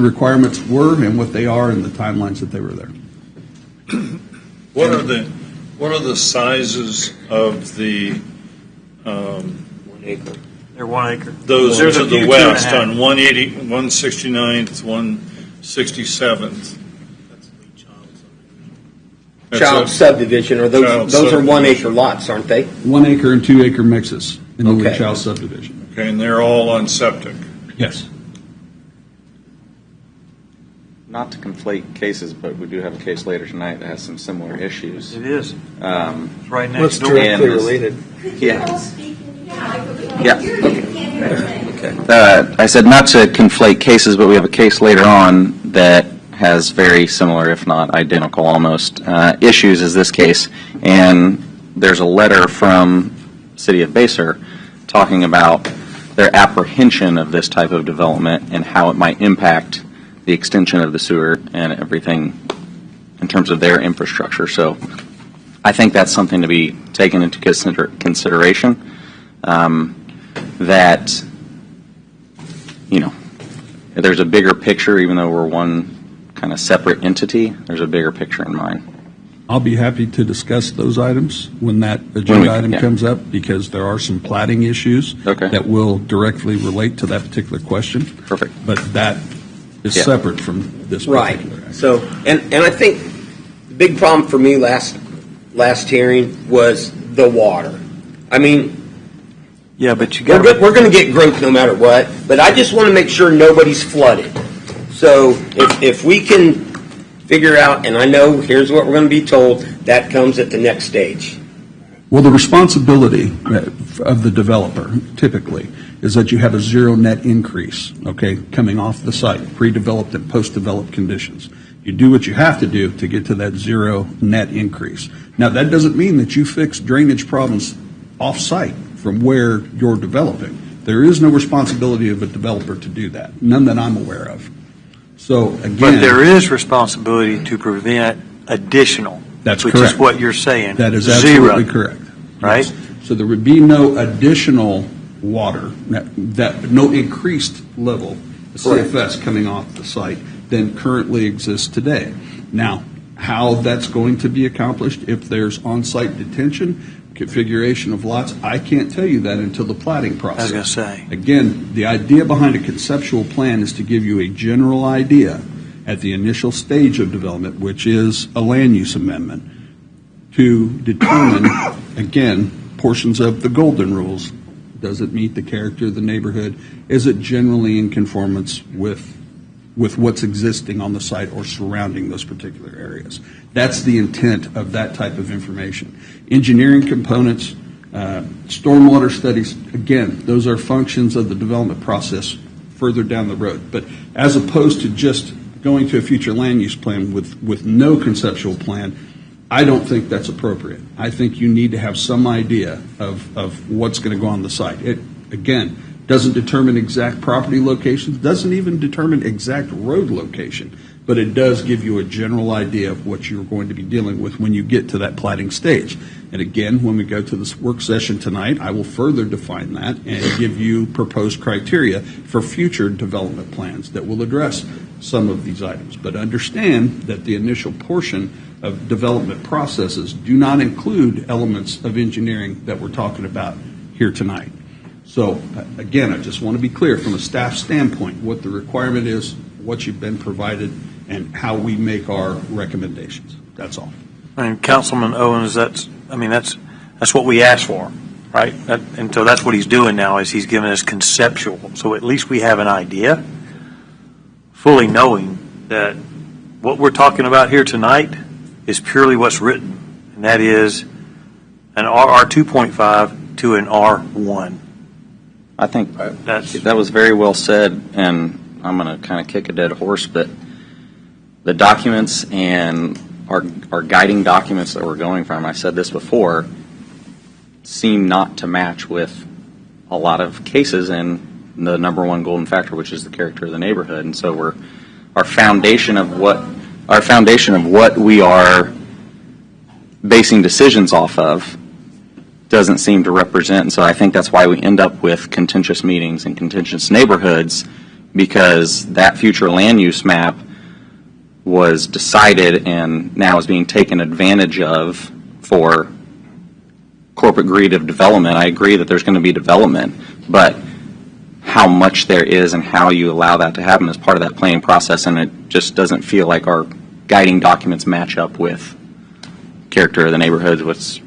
C: requirements were and what they are and the timelines that they were there.
F: What are the sizes of the
M: 1 acre.
A: They're 1 acre.
F: those
A: There's
F: to
A: a few
F: the
A: 2.5.
F: west on 180, 169th, 167th? That's
M: Child
F: a-
M: subdivision, or
F: Child
M: those are 1
F: subdivision.
M: acre lots, aren't they?
C: 1 acre and 2 acre mixes in the Lee
M: Okay.
C: Chow subdivision.
F: Okay, and they're all on septic.
C: Yes.
D: Not to conflate cases, but we do have a case later tonight that has some similar issues.
A: It is.
D: Um,
A: It's right
L: What's
A: next door.
L: directly
D: And-
L: related?
D: Yeah. Yeah. I said not to conflate cases, but we have a case later on that has very similar, if not identical almost, issues as this case. And there's a letter from City of Basehor talking about their apprehension of this type of development and how it might impact the extension of the sewer and everything in terms of their infrastructure. So I think that's something to be taken into consideration. That, there's a bigger picture, even though we're one kind of separate entity, there's a bigger picture in mind.
C: I'll be happy to discuss those items when that agenda item
D: yeah.
C: comes up, because there are some plating issues
D: Okay.
C: that will directly relate to that particular question.
D: Perfect.
C: But that is
M: Yeah.
C: separate from this
M: Right.
C: particular action.
M: So, and I think the big problem for me last hearing was the water. I mean,
A: Yeah, but you
M: we're
A: got
M: we're going to get growth no matter what, but I just want to make sure nobody's flooded. So if we can figure out, and I know here's what we're going to be told, that comes at the next stage.
C: Well, the responsibility of the developer typically is that you have a zero net increase, okay, coming off the site, pre-developed and post-developed conditions. You do what you have to do to get to that zero net increase. Now, that doesn't mean that you fix drainage problems off-site from where you're developing. There is no responsibility of a developer to do that, none that I'm aware of. So, again.
A: But there is responsibility to prevent additional.
C: That's
A: which
C: correct.
A: is what you're saying.
C: That is
A: Zero,
C: absolutely correct.
A: right?
C: Yes. So there would be no additional water, no increased level of CFS coming off the site than currently exists today. Now, how that's going to be accomplished, if there's on-site detention, configuration of lots, I can't tell you that until the plating process.
A: I was going to say.
C: Again, the idea behind a conceptual plan is to give you a general idea at the initial stage of development, which is a land use amendment, to determine, again, portions of the golden rules. Does it meet the character of the neighborhood? Is it generally in conformance with what's existing on the site or surrounding those particular areas? That's the intent of that type of information. Engineering components, stormwater studies, again, those are functions of the development process further down the road. But as opposed to just going to a future land use plan with no conceptual plan, I don't think that's appropriate. I think you need to have some idea of what's going to go on the site. It, again, doesn't determine exact property locations, doesn't even determine exact road location, but it does give you a general idea of what you're going to be dealing with when you get to that plating stage. And again, when we go to this work session tonight, I will further define that and give you proposed criteria for future development plans that will address some of these items. But understand that the initial portion of development processes do not include elements of engineering that we're talking about here tonight. So again, I just want to be clear from a staff standpoint what the requirement is, what you've been provided, and how we make our recommendations. That's all.
A: And Councilman Owens, that's what we asked for, right? And so that's what he's doing now, is he's giving us conceptual. So at least we have an idea, fully knowing that what we're talking about here tonight is purely what's written, and that is an RR 2.5 to an R1.
D: I think that was very well said, and I'm going to kind of kick a dead horse, but the documents and our guiding documents that we're going from, I said this before, seem not to match with a lot of cases in the number one golden factor, which is the character of the neighborhood. And so our foundation of what we are basing decisions off of doesn't seem to represent. And so I think that's why we end up with contentious meetings and contentious neighborhoods, because that future land use map was decided and now is being taken advantage of for corporate greed of development. I agree that there's going to be development, but how much there is and how you allow that to happen is part of that planning process, and it just doesn't feel like our guiding documents match up with character of the neighborhoods.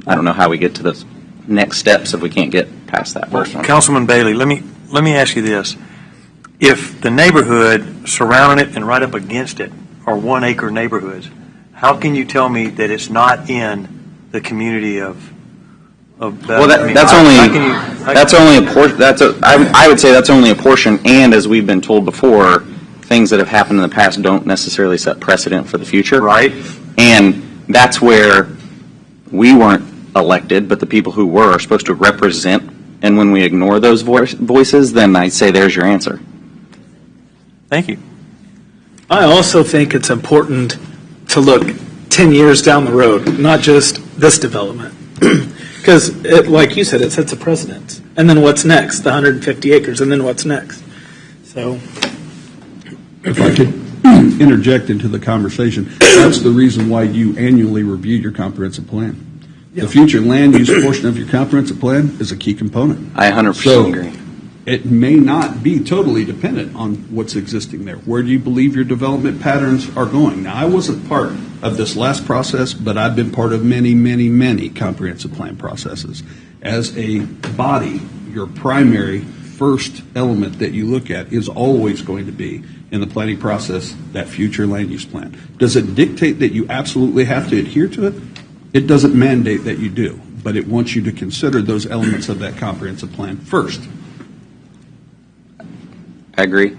D: I don't know how we get to the next steps if we can't get past that first one.
A: Councilman Bailey, let me ask you this. If the neighborhood surrounding it and right up against it are 1 acre neighborhoods, how can you tell me that it's not in the community of
D: Well, that's only a portion. I would say that's only a portion, and as we've been told before, things that have happened in the past don't necessarily set precedent for the future.
A: Right.
D: And that's where we weren't elected, but the people who were are supposed to represent, and when we ignore those voices, then I say there's your answer.
A: Thank you.
L: I also think it's important to look 10 years down the road, not just this development. Because, like you said, it sets a precedent. And then what's next? The 150 acres, and then what's next? So,
C: if I could interject into the conversation, that's the reason why you annually review your comprehensive plan. The future land use portion of your comprehensive plan is a key component.
D: I 100% agree.
C: It may not be totally dependent on what's existing there. Where do you believe your development patterns are going? Now, I wasn't part of this last process, but I've been part of many, many, many comprehensive plan processes. As a body, your primary first element that you look at is always going to be in the planning process that future land use plan. Does it dictate that you absolutely have to adhere to it? It doesn't mandate that you do, but it wants you to consider those elements of that comprehensive plan first.
D: I agree.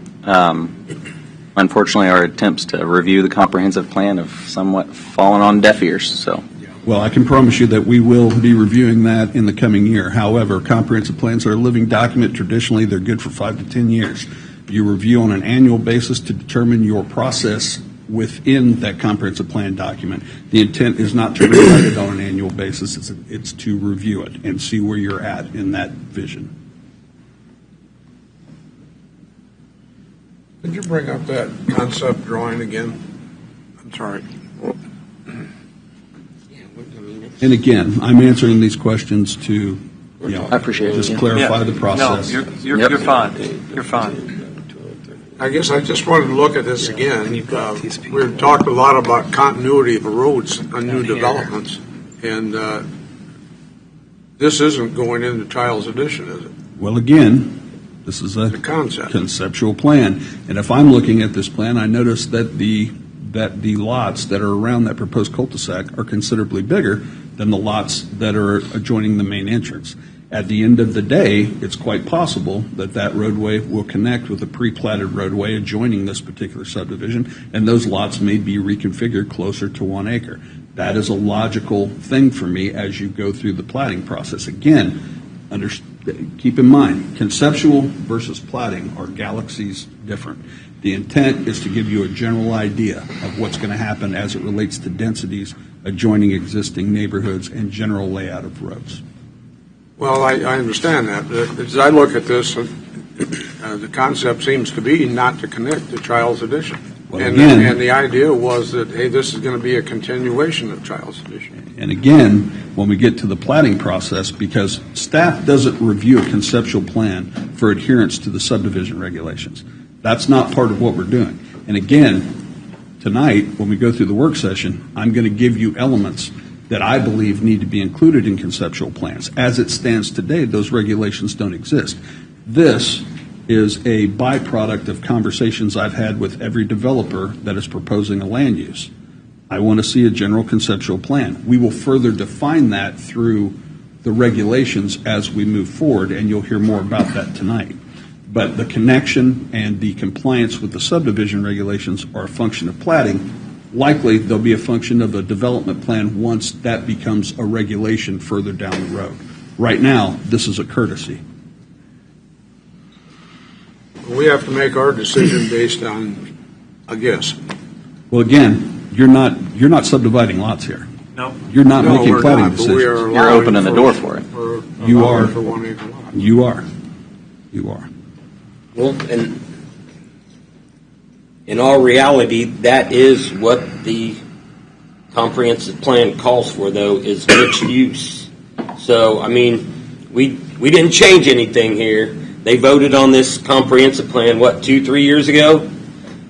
D: Unfortunately, our attempts to review the comprehensive plan have somewhat fallen on deaf ears. So,
C: well, I can promise you that we will be reviewing that in the coming year. However, comprehensive plans are a living document. Traditionally, they're good for 5 to 10 years. You review on an annual basis to determine your process within that comprehensive plan document. The intent is not to rewrite it on an annual basis. It's to review it and see where you're at in that vision.
I: Could you bring up that concept drawing again? I'm sorry.
C: And again, I'm answering these questions to,
D: I appreciate
C: just
D: it.
C: clarify the process.
A: No, you're fine. You're fine.
I: I guess I just wanted to look at this again. We've talked a lot about continuity of roads on new developments, and this isn't going into Child's Addition, is it?
C: Well, again, this is a conceptual plan, and if I'm looking at this plan, I notice that the lots that are around that proposed cul-de-sac are considerably bigger than the lots that are adjoining the main entrance. At the end of the day, it's quite possible that that roadway will connect with a pre-platted roadway adjoining this particular subdivision, and those lots may be reconfigured closer to 1 acre. That is a logical thing for me as you go through the platting process. Again, keep in mind, conceptual versus plating are galaxies different. The intent is to give you a general idea of what's going to happen as it relates to densities adjoining existing neighborhoods and general layout of roads.
I: Well, I understand that, but as I look at this, the concept seems to be not to connect to Child's Edition.
C: Well,
I: and,
C: again,
I: and the idea was that, hey, this is going to be a continuation of Child's Edition.
C: And again, when we get to the plating process, because staff doesn't review a conceptual plan for adherence to the subdivision regulations. That's not part of what we're doing. And again, tonight, when we go through the work session, I'm going to give you elements that I believe need to be included in conceptual plans. As it stands today, those regulations don't exist. This is a byproduct of conversations I've had with every developer that is proposing a land use. I want to see a general conceptual plan. We will further define that through the regulations as we move forward, and you'll hear more about that tonight. But the connection and the compliance with the subdivision regulations are a function of plating. Likely, they'll be a function of a development plan once that becomes a regulation further down the road. Right now, this is a courtesy.
I: We have to make our decision based on a guess.
C: Well, again, you're not subdividing lots here.
A: No.
C: You're not
I: No,
C: making
I: we're
C: plating
I: not, but
C: decisions.
I: we are
D: You're opening the door for it.
C: You are.
I: For 1 acre lot.
C: You are. You are.
M: Well, and in all reality, that is what the comprehensive plan calls for, though, is mixed use. So, I mean, we didn't change anything here. They voted on this comprehensive plan, 2-3 years ago?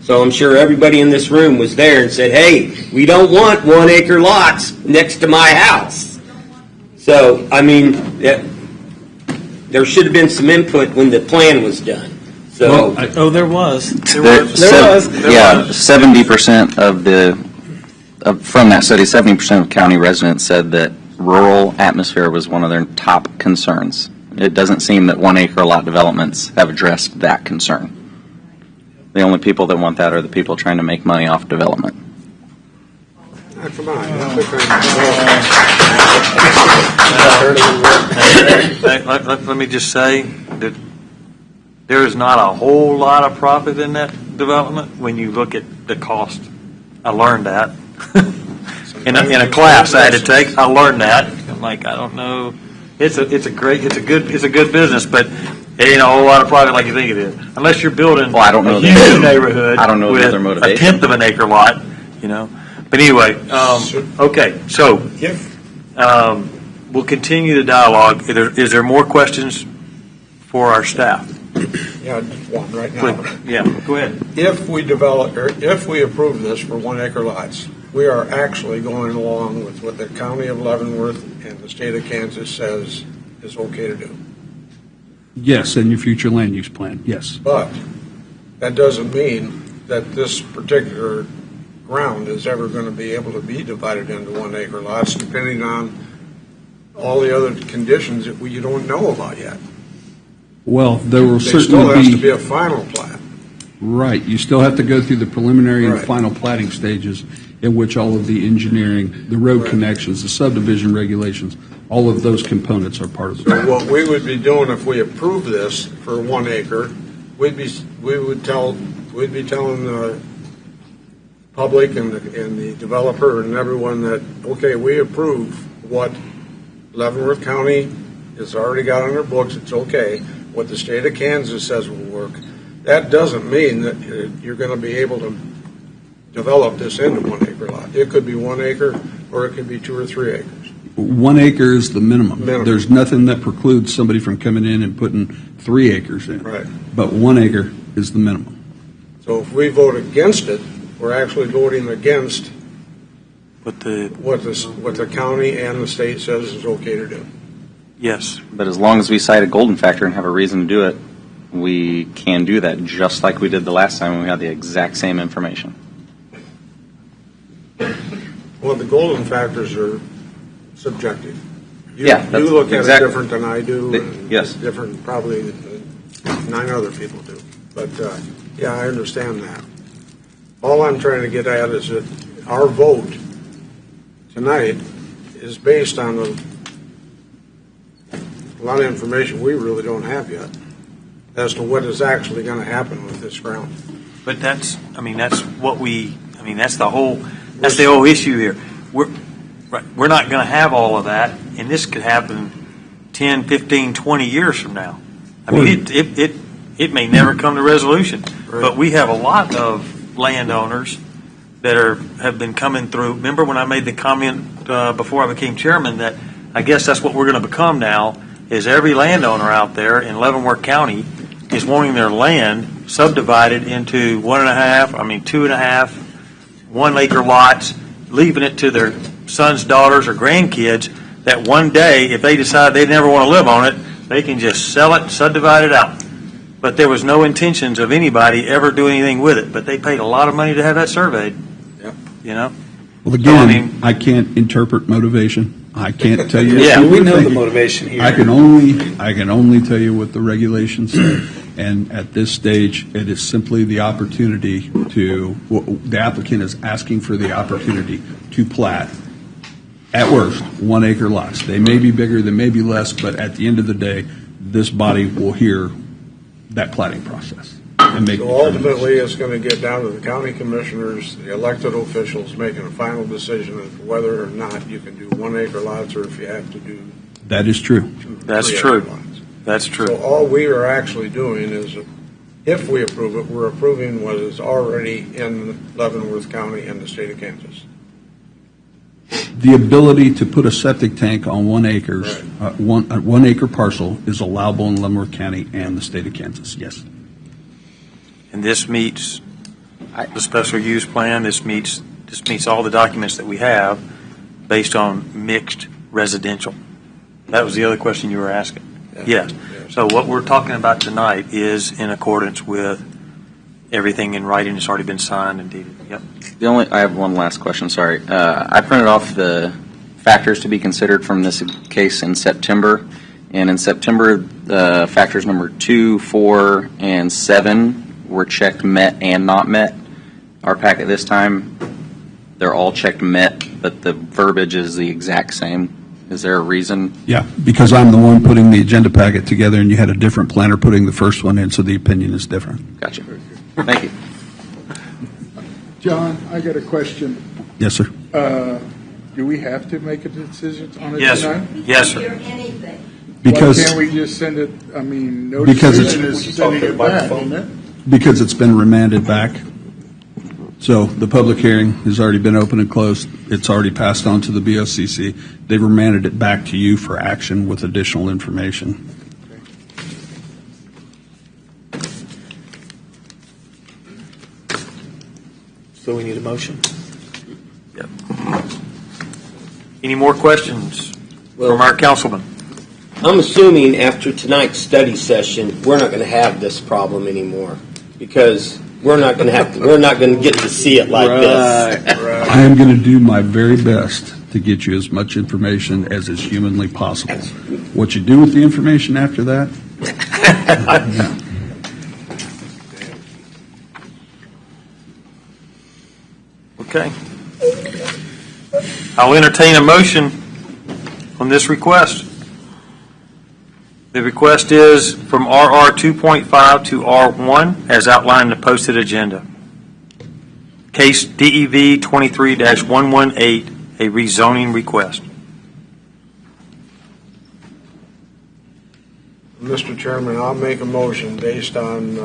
M: So I'm sure everybody in this room was there and said, hey, we don't want 1 acre lots next to my house. So, I mean, there should have been some input when the plan was done. So,
L: There was.
D: Yeah, 70% from that study, 70% of county residents said that rural atmosphere was one of their top concerns. It doesn't seem that 1 acre lot developments have addressed that concern. The only people that want that are the people trying to make money off development.
I: Come on.
A: Let me just say that there is not a whole lot of profit in that development when you look at the cost. I learned that. in a class I had to take, I learned that. I'm like, I don't know. It's a good business, but it ain't a whole lot of profit like you think it is. Unless you're building
D: I don't know
A: a huge neighborhood
D: I don't know
A: with
D: their motivation.
A: a tenth of an acre lot, But anyway, okay, so we'll continue the dialogue. Is there more questions for our staff?
I: Yeah, just one right now.
A: Yeah, go ahead.
I: If we approve this for 1 acre lots, we are actually going along with what the county of Leavenworth and the state of Kansas says is okay to do.
C: Yes, in your future land use plan, yes.
I: But that doesn't mean that this particular ground is ever going to be able to be divided into 1 acre lots, depending on all the other conditions that you don't know about yet.
C: Well, there will
I: There still
C: certainly
I: has to be a final plat.
C: Right, you still have to go through the preliminary and
I: Right.
C: final plating stages in which all of the engineering, the road connections, the subdivision regulations, all of those components are part of the
I: So
C: plan.
I: what we would be doing if we approve this for 1 acre, we'd be telling the public and the developer and everyone that, okay, we approve what Leavenworth County has already got on their books, it's okay. What the state of Kansas says will work. That doesn't mean that you're going to be able to develop this into 1 acre lot. It could be 1 acre, or it could be 2 or 3 acres.
C: 1 acre is the minimum.
I: Minimum.
C: There's nothing that precludes somebody from coming in and putting 3 acres in.
I: Right.
C: But 1 acre is the minimum.
I: So if we vote against it, we're actually voting against
A: But the
I: what the county and the state says is okay to do.
A: yes,
D: But as long as we cite a golden factor and have a reason to do it, we can do that just like we did the last time when we had the exact same information.
I: Well, the golden factors are subjective. You
D: That's
I: look at
D: exactly-
I: it different than I do. And
D: Yes.
I: different probably than 9 other people do. But, yeah, I understand that. All I'm trying to get at is that our vote tonight is based on a lot of information we really don't have yet as to what is actually going to happen with this ground.
A: But that's the whole issue here. We're not going to have all of that, and this could happen 10, 15, 20 years from now. I mean, it may never come to resolution, but we have a lot of landowners that have been coming through. Remember when I made the comment before I became chairman that I guess that's what we're going to become now, is every landowner out there in Leavenworth County is wanting their land subdivided into 2.5, 1 acre lots, leaving it to their sons, daughters, or grandkids that one day, if they decide they never want to live on it, they can just sell it, subdivide it out. But there was no intentions of anybody ever doing anything with it, but they paid a lot of money to have that surveyed.
I: Yep.
A: You know?
C: Well, again, I can't interpret motivation. I can't tell you.
L: Yeah, we know the motivation here.
C: I can only tell you what the regulations say. And at this stage, it is simply the opportunity the applicant is asking for the opportunity to plat, at worst, 1 acre lots. They may be bigger, they may be less, but at the end of the day, this body will hear that platting process. And make
I: So ultimately, it's going to get down to the county commissioners, the elected officials, making a final decision as to whether or not you can do 1 acre lots or if you have to do.
C: That is true.
A: That's
I: 3
A: true.
I: acre lots.
A: That's true.
I: So all we are actually doing is, if we approve it, we're approving what is already in Leavenworth County and the state of Kansas.
C: The ability to put a septic tank on 1 acre, one acre parcel is allowable in Leavenworth County and the state of Kansas, yes.
A: And this meets the special use plan. This meets all the documents that we have based on mixed residential. That was the other question you were asking. Yes. So what we're talking about tonight is in accordance with everything in writing that's already been signed and deeded. Yep.
D: I have one last question, sorry. I printed off the factors to be considered from this case in September. And in September, factors number 2, 4, and 7 were checked met and not met. Our packet this time, they're all checked met, but the verbiage is the exact same. Is there a reason?
C: Yeah, because I'm the one putting the agenda packet together and you had a different planner putting the first one in, so the opinion is different.
D: Gotcha. Thank you.
E: John, I got a question.
C: Yes, sir.
E: Do we have to make a decision on it
A: Yes,
E: tonight?
A: sir. Yes, sir.
C: Because
E: Why can't we just send it, notice
C: Because
E: it
C: it's-
E: and it's sending it back, isn't it?
C: Because it's been remanded back. So the public hearing has already been open and closed. It's already passed on to the BOCC. They've remanded it back to you for action with additional information.
L: So we need a motion?
A: Yep. Any more questions
M: Well,
A: from our councilman?
M: I'm assuming after tonight's study session, we're not going to have this problem anymore because we're not going to get to see it like this.
C: I am going to do my very best to get you as much information as is humanly possible. What you do with the information after that? Yeah.
A: Okay. I'll entertain a motion on this request. The request is from RR 2.5 to R1 as outlined in the posted agenda. Case DEV 23-118, a rezoning request.
I: Mr. Chairman, I'll make a motion based on,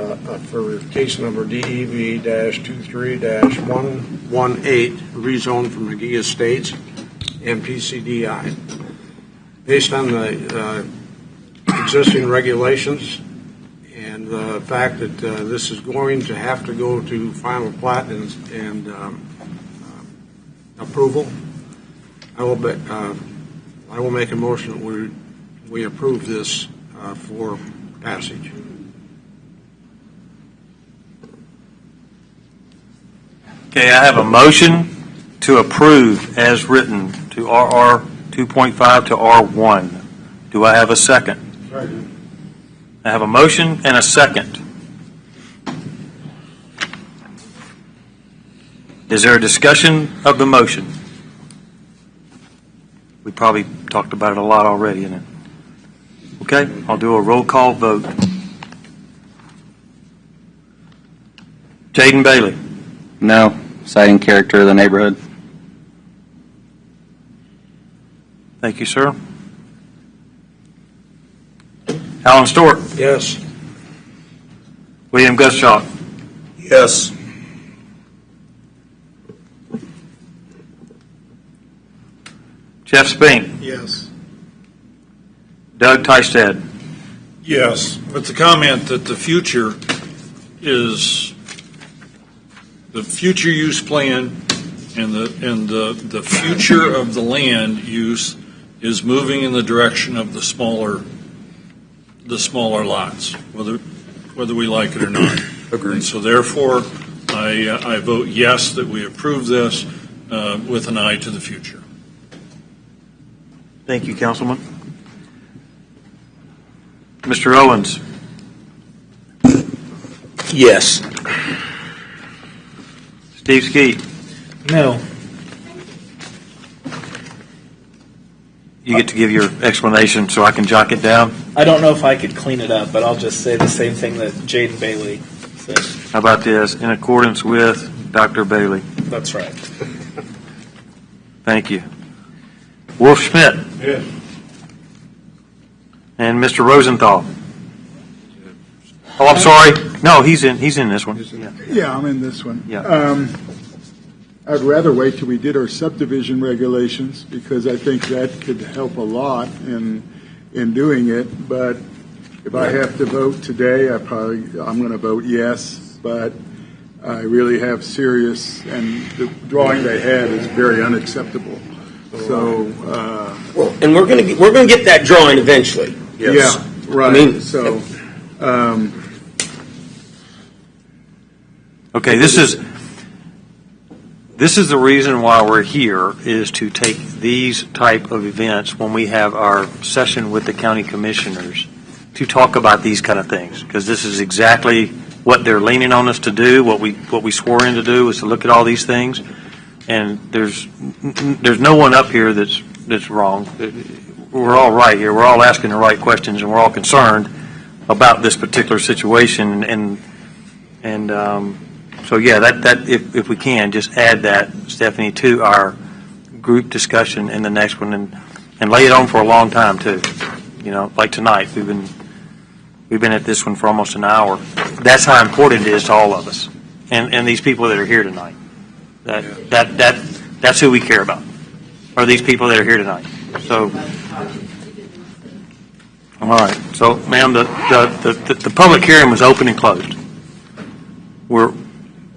I: for case number DEV-23-118, rezone from McGee Estates and PCDI. Based on the existing regulations and the fact that this is going to have to go to final plat and approval, I will make a motion that we approve this for passage.
A: Okay, I have a motion to approve as written to RR 2.5 to R1. Do I have a second?
I: Second.
A: I have a motion and a second. Is there a discussion of the motion? We probably talked about it a lot already, isn't it? Okay, I'll do a roll call vote. Jaden Bailey.
D: No, citing character of the neighborhood.
A: Thank you, sir. Alan Stewart.
I: Yes.
A: William Guschalk.
K: Yes.
A: Jeff Spink.
H: Yes.
A: Doug Tystad.
F: Yes, with the comment that the future is, the future use plan and the future of the land use is moving in the direction of the smaller lots, whether we like it or not.
K: Agreed.
F: And so therefore, I vote yes that we approve this with an eye to the future.
A: Thank you, Councilman. Mr. Owens.
M: Yes.
A: Steve Skeet.
L: No.
A: You get to give your explanation so I can jot it down.
L: I don't know if I could clean it up, but I'll just say the same thing that Jaden Bailey said.
A: How about this? In accordance with Dr. Bailey.
L: That's right.
A: Thank you. Wolf Schmidt.
F: Yes.
A: And Mr. Rosenthal. Oh, I'm sorry. No, he's in this one.
E: Yeah, I'm in this one.
A: Yeah.
E: I'd rather wait till we did our subdivision regulations because I think that could help a lot in doing it. But if I have to vote today, I'm going to vote yes. But I really have serious, and the drawing they had is very unacceptable. So.
M: And we're going to get that drawing eventually.
K: Yes.
E: Yeah. Right.
M: I mean,
E: so.
A: Okay, this is the reason why we're here, is to take these type of events when we have our session with the county commissioners to talk about these kind of things, because this is exactly what they're leaning on us to do. What we swore in to do is to look at all these things, and there's no one up here that's wrong. We're all right here. We're all asking the right questions, and we're all concerned about this particular situation. And so yeah, that if we can just add that, Stephanie, to our group discussion in the next one, and lay it on for a long time too. You know, like tonight, we've been at this one for almost an hour. That's how important it is to all of us, and these people that are here tonight. That's who we care about, are these people that are here tonight. So, all right. So, ma'am, the public hearing was open and closed. We're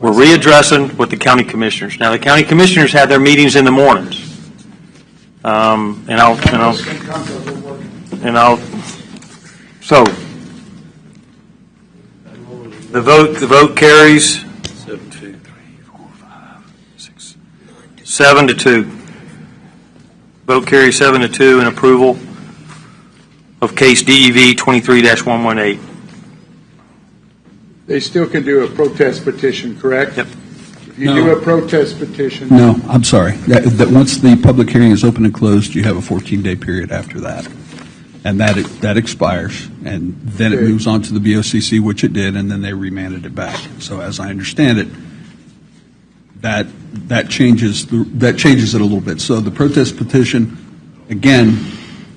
A: readdressing with the county commissioners. Now, the county commissioners have their meetings in the mornings, So, the vote carries 7-2. Vote carries 7-2 in approval of case DEV 23-118.
E: They still can do a protest petition, correct?
A: Yep.
E: If you do a protest petition.
C: No, I'm sorry. That once the public hearing is open and closed, you have a 14-day period after that. And that expires, and then it
E: Okay.
C: moves on to the BOCC, which it did, and then they remanded it back. So as I understand it, that changes it a little bit. So the protest petition, again,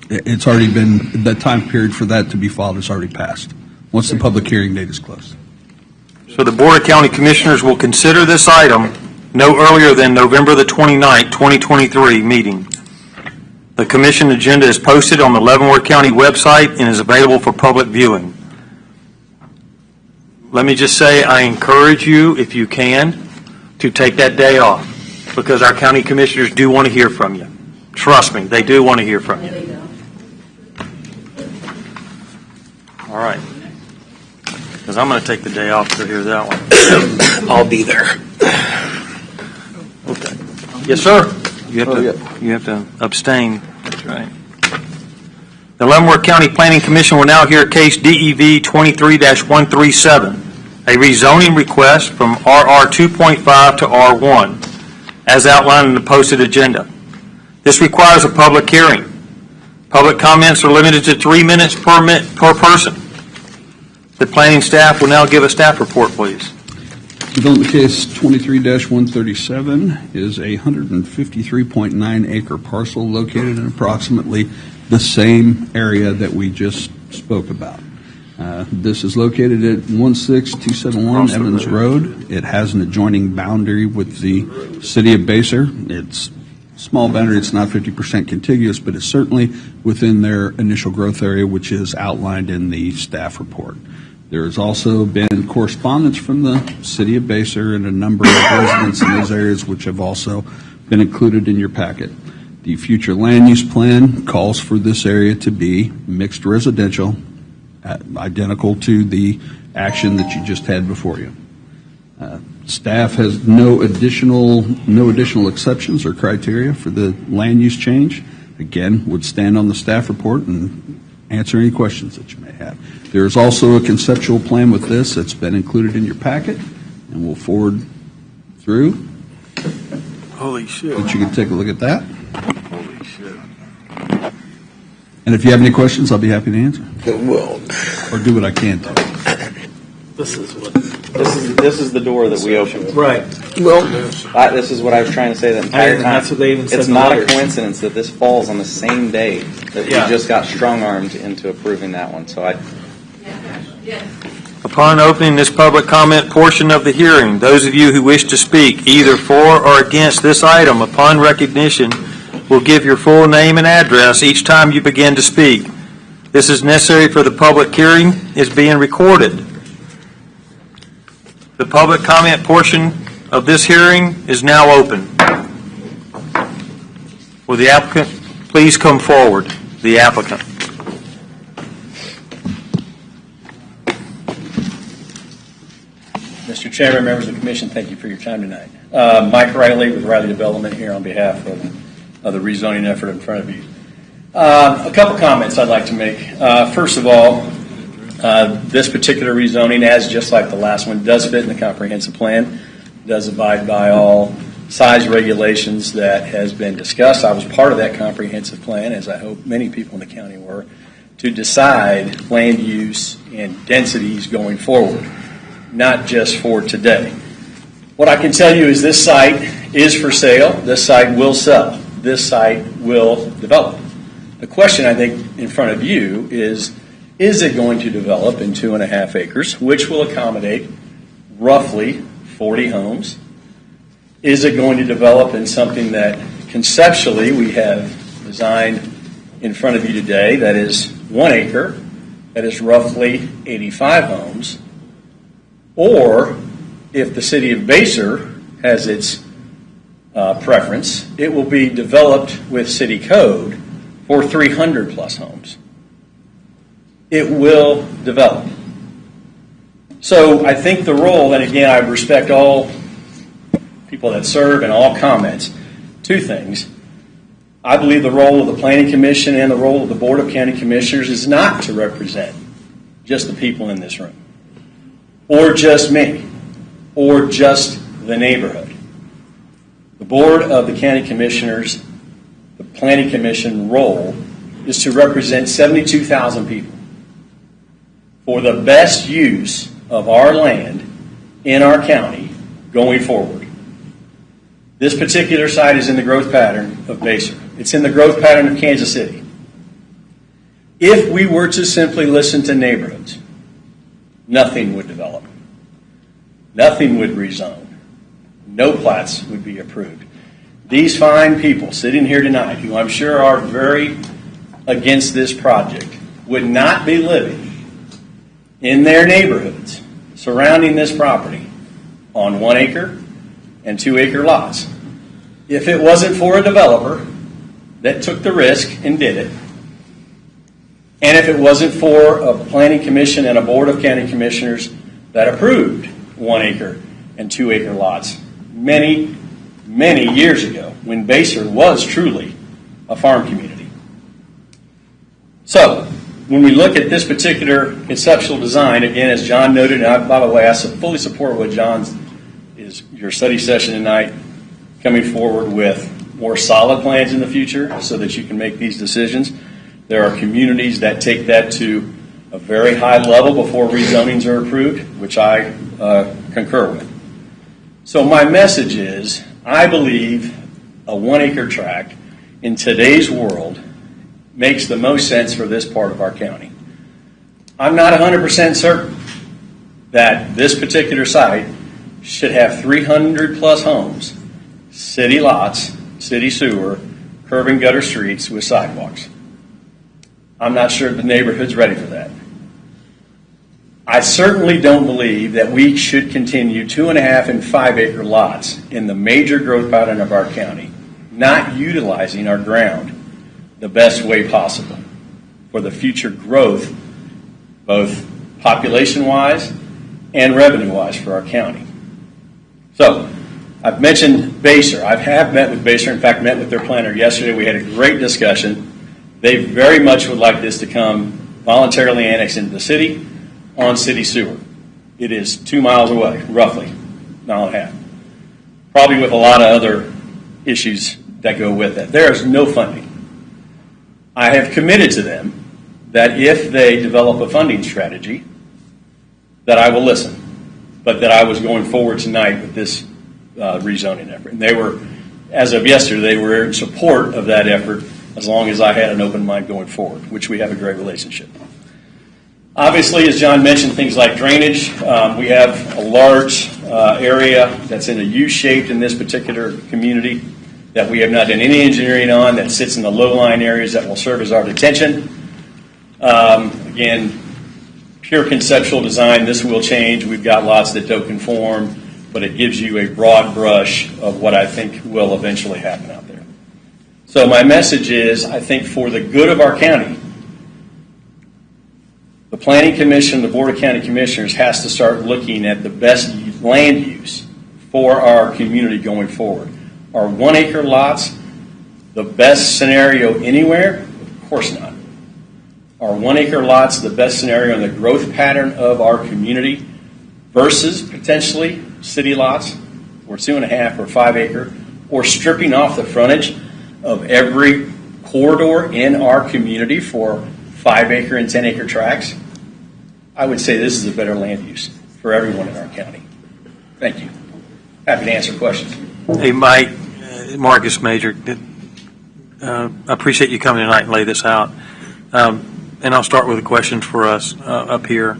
C: it's already been, the time period for that to be filed has already passed, once the public hearing date is closed.
A: So the Board of County Commissioners will consider this item no earlier than November the 29th, 2023 meeting. The commission agenda is posted on the Leavenworth County website and is available for public viewing. Let me just say, I encourage you, if you can, to take that day off, because our county commissioners do want to hear from you. Trust me, they do want to hear from you. All right. Because I'm going to take the day off to hear that one.
M: I'll be there.
A: Okay. Yes, sir. You have to abstain. That's right. The Leavenworth County Planning Commission will now hear case DEV 23-137, a rezoning request from RR 2.5 to R1, as outlined in the posted agenda. This requires a public hearing. Public comments are limited to 3 minutes per person. The planning staff will now give a staff report, please.
C: Development case 23-137 is a 153.9 acre parcel located in approximately the same area that we just spoke about. This is located at 16271 Evans Road. It has an adjoining boundary with the city of Basehor. It's a small boundary. It's not 50% contiguous, but it's certainly within their initial growth area, which is outlined in the staff report. There has also been correspondence from the city of Basehor and a number of residents in those areas, which have also been included in your packet. The future land use plan calls for this area to be mixed residential, identical to the action that you just had before you. Staff has no additional exceptions or criteria for the land use change. Again, would stand on the staff report and answer any questions that you may have. There is also a conceptual plan with this that's been included in your packet, and we'll forward through.
A: Holy shit.
C: But you can take a look at that.
A: Holy shit.
C: And if you have any questions, I'll be happy to answer.
M: Well,
C: Or do what I can to.
L: This is what.
D: This is the door that we opened.
L: Right.
M: well,
D: This is what I was trying to say the entire time.
L: That's what they even said
D: It's
L: in the
D: not a
L: letters.
D: coincidence that this falls on the same day that
L: Yeah.
D: we just got strong-armed into approving that one. So
A: Upon opening this public comment portion of the hearing, those of you who wish to speak either for or against this item upon recognition will give your full name and address each time you begin to speak. This is necessary for the public hearing is being recorded. The public comment portion of this hearing is now open. Will the applicant please come forward? The applicant.
G: Mr. Chairman, members of the commission, thank you for your time tonight. Mike Riley with Riley Development here on behalf of the rezoning effort in front of you. A couple comments I'd like to make. First of all, this particular rezoning, as just like the last one, does fit in the comprehensive plan, does abide by all size regulations that has been discussed. I was part of that comprehensive plan, as I hope many people in the county were, to decide land use and densities going forward, not just for today. What I can tell you is this site is for sale. This site will sell. This site will develop. The question I think in front of you is it going to develop in 2.5 acres, which will accommodate roughly 40 homes? Is it going to develop in something that conceptually we have designed in front of you today that is 1 acre, that is roughly 85 homes? Or if the city of Basehor has its preference, it will be developed with city code for 300 plus homes. It will develop. So I think the role, and again, I respect all people that serve and all comments, two things. I believe the role of the Planning Commission and the role of the Board of County Commissioners is not to represent just the people in this room, or just me, or just the neighborhood. The Board of the County Commissioners, the Planning Commission role is to represent 72,000 people for the best use of our land in our county going forward. This particular site is in the growth pattern of Basehor. It's in the growth pattern of Kansas City. If we were to simply listen to neighborhoods, nothing would develop. Nothing would rezone. No plats would be approved. These fine people sitting here tonight, who I'm sure are very against this project, would not be living in their neighborhoods surrounding this property on 1 acre and 2 acre lots if it wasn't for a developer that took the risk and did it, and if it wasn't for a planning commission and a board of county commissioners that approved 1 acre and 2 acre lots many, many years ago when Basehor was truly a farm community. So, when we look at this particular conceptual design, again, as John noted, and by the way, I fully support what John's is your study session tonight, coming forward with more solid plans in the future so that you can make these decisions. There are communities that take that to a very high level before rezonings are approved, which I concur with. So my message is, I believe a 1 acre tract in today's world makes the most sense for this part of our county. I'm not 100% certain that this particular site should have 300 plus homes, city lots, city sewer, curb and gutter streets with sidewalks. I'm not sure the neighborhood's ready for that. I certainly don't believe that we should continue 2.5 and 5 acre lots in the major growth pattern of our county, not utilizing our ground the best way possible for the future growth, both population-wise and revenue-wise for our county. So, I've mentioned Basehor. I have met with Basehor, in fact, met with their planner yesterday. We had a great discussion. They very much would like this to come voluntarily annexed into the city on city sewer. It is 2 miles away, roughly, mile and a half. Probably with a lot of other issues that go with it. There is no funding. I have committed to them that if they develop a funding strategy, that I will listen, but that I was going forward tonight with this rezoning effort. And they were, as of yesterday, they were in support of that effort as long as I had an open mind going forward, which we have a great relationship. Obviously, as John mentioned, things like drainage. We have a large area that's in a U-shaped in this particular community that we have not done any engineering on, that sits in the low-lying areas that will serve as our detention. Again, pure conceptual design, this will change. We've got lots that don't conform, but it gives you a broad brush of what I think will eventually happen out there. So my message is, I think for the good of our county, the Planning Commission, the Board of County Commissioners has to start looking at the best land use for our community going forward. Are 1 acre lots the best scenario anywhere? Of course not. Are 1 acre lots the best scenario in the growth pattern of our community versus potentially city lots or 2.5 or 5 acre, or stripping off the frontage of every corridor in our community for 5 acre and 10 acre tracts? I would say this is a better land use for everyone in our county. Thank you. Happy to answer questions.
A: Hey, Mike, Marcus Major, I appreciate you coming tonight and lay this out. And I'll start with a question for us up here.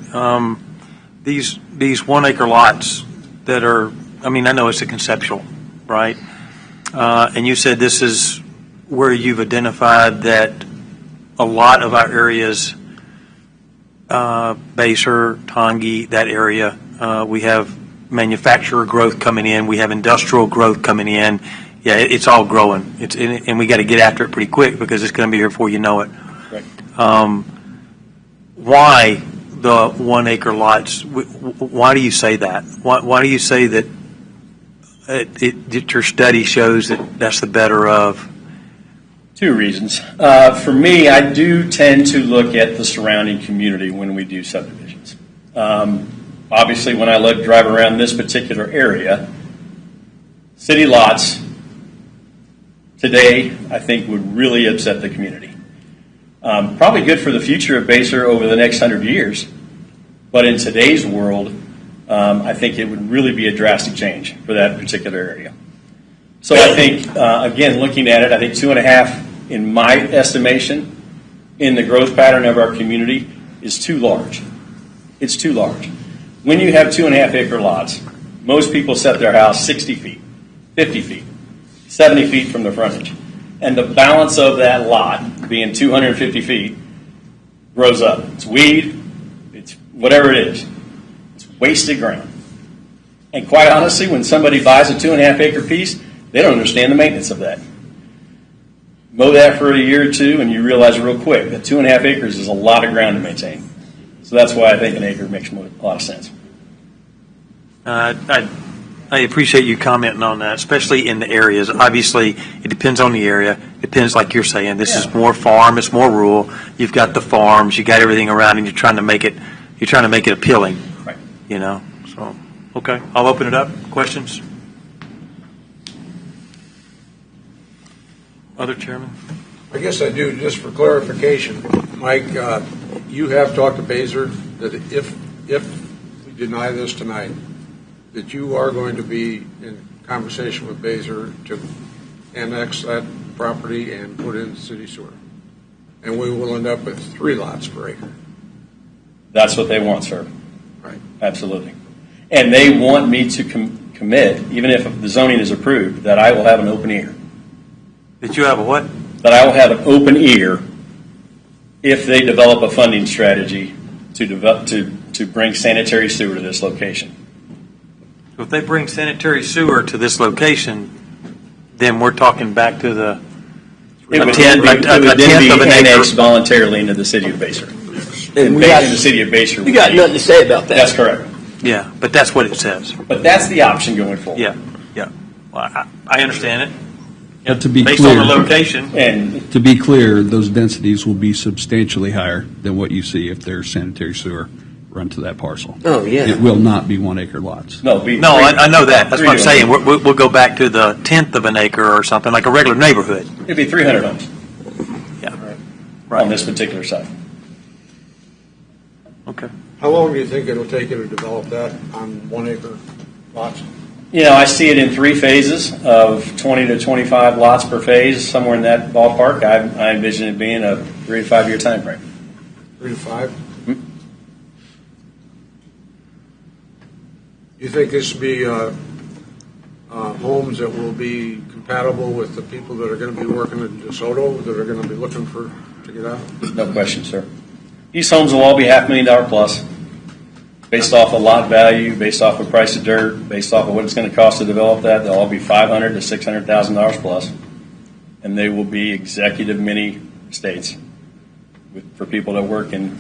A: These 1 acre lots that are, I mean, I know it's a conceptual, right? And you said this is where you've identified that a lot of our areas, Basehor, Tongi, that area, we have manufacturer growth coming in, we have industrial growth coming in. Yeah, it's all growing. And we got to get after it pretty quick because it's going to be here before you know it.
G: Right.
A: Why the 1 acre lots? Why do you say that? Why do you say that that your study shows that that's the better of?
G: 2 reasons. For me, I do tend to look at the surrounding community when we do subdivisions. Obviously, when I drive around this particular area, city lots today, I think, would really upset the community. Probably good for the future of Basehor over the next 100 years, but in today's world, I think it would really be a drastic change for that particular area. So I think, again, looking at it, I think 2.5, in my estimation, in the growth pattern of our community, is too large. It's too large. When you have 2.5 acre lots, most people set their house 60 feet, 50 feet, 70 feet from the frontage. And the balance of that lot, being 250 feet, grows up. It's weed, it's whatever it is. It's wasted ground. And quite honestly, when somebody buys a 2.5 acre piece, they don't understand the maintenance of that. Mow that for a year or two, and you realize real quick that 2.5 acres is a lot of ground to maintain. So that's why I think an acre makes a lot of sense.
A: I appreciate you commenting on that, especially in the areas. Obviously, it depends on the area. It depends, like you're saying. This is more farm. It's more rural. You've got the farms. You got everything around, and you're trying to make it. You're trying to make it appealing.
G: Right.
A: You know. So, okay, I'll open it up. Questions? Other chairman?
I: I guess I do, just for clarification. Mike, you have talked to Baser that if we deny this tonight, that you are going to be in conversation with Baser to annex that property and put in city sewer. And we will end up with 3 lots per acre.
G: That's what they want, sir.
I: Right.
G: Absolutely. And they want me to commit, even if the zoning is approved, that I will have an open ear.
A: That you have a what?
G: That I will have an open ear if they develop a funding strategy to bring sanitary sewer to this location.
A: So if they bring sanitary sewer to this location, then we're talking back to the
G: It would
A: a
G: then
A: tenth of
G: be
A: an acre.
G: annexed voluntarily into the city of Baser.
M: And we got,
G: The city of Baser.
M: you got nothing to say about that.
G: That's correct.
A: Yeah, but that's what it says.
G: But that's the option going forward.
A: Yeah, yeah. Well, I understand it.
C: But to be
A: Based on the
C: clear,
A: location.
G: And
C: to be clear, those densities will be substantially higher than what you see if there's sanitary sewer run to that parcel.
M: Oh, yeah.
C: It will not be 1 acre lots.
G: no,
A: I know that. That's what I'm saying.
G: It'd
A: We'll go back to the tenth of an acre or something, like a regular neighborhood.
G: be 300 homes
A: Yeah.
G: on this particular site.
A: Okay.
I: How long do you think it'll take you to develop that on 1 acre lots?
G: You know, I see it in 3 phases of 20 to 25 lots per phase, somewhere in that ballpark. I envision it being a 3 to 5 year time frame.
I: 3 to 5? You think this will be homes that will be compatible with the people that are going to be working in DeSoto, that are going to be looking to get out?
G: No question, sir. These homes will all be $500,000 plus, based off of lot value, based off of price of dirt, based off of what it's going to cost to develop that. They'll all be $500,000 to $600,000 plus, and they will be executive mini estates for people that work in,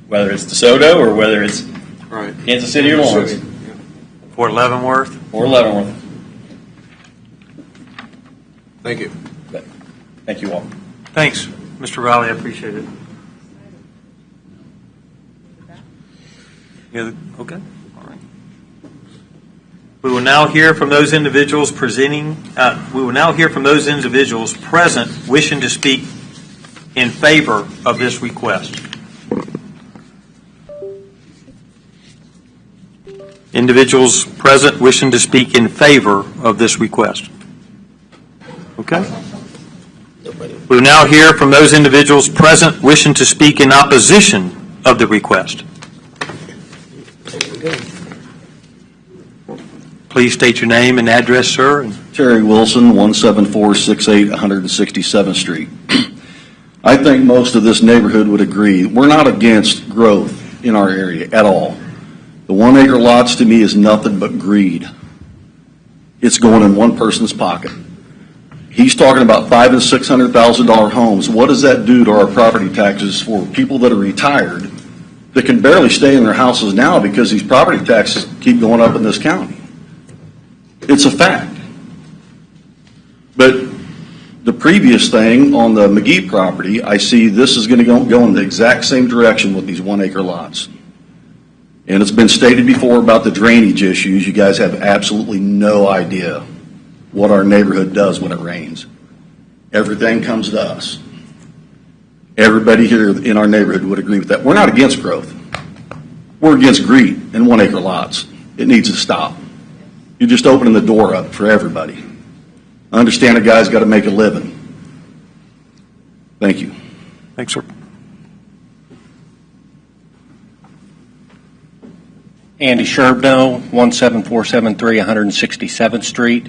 G: whether it's DeSoto or whether it's
I: Right.
G: Kansas City or Lawrence
A: Fort Leavenworth.
G: or Leavenworth.
I: Thank you.
G: Thank you all.
A: Thanks, Mr. Riley. I appreciate it. Yeah, okay. All right. We will now hear from those individuals present wishing to speak in favor of this request. Individuals present wishing to speak in favor of this request. Okay. We will now hear from those individuals present wishing to speak in opposition of the request. Please state your name and address, sir.
O: Terry Wilson, 17468 167th Street. I think most of this neighborhood would agree. We're not against growth in our area at all. The 1 acre lots to me is nothing but greed. It's going in one person's pocket. He's talking about $500,000 and $600,000 homes. What does that do to our property taxes for people that are retired that can barely stay in their houses now because these property taxes keep going up in this county? It's a fact. But the previous thing on the McGee property, I see this is going to go in the exact same direction with these 1 acre lots. And it's been stated before about the drainage issues. You guys have absolutely no idea what our neighborhood does when it rains. Everything comes to us. Everybody here in our neighborhood would agree with that. We're not against growth. We're against greed in 1 acre lots. It needs to stop. You're just opening the door up for everybody. I understand a guy's got to make a living. Thank you.
A: Thanks, sir.
P: Andy Sherbno, 17473 167th Street.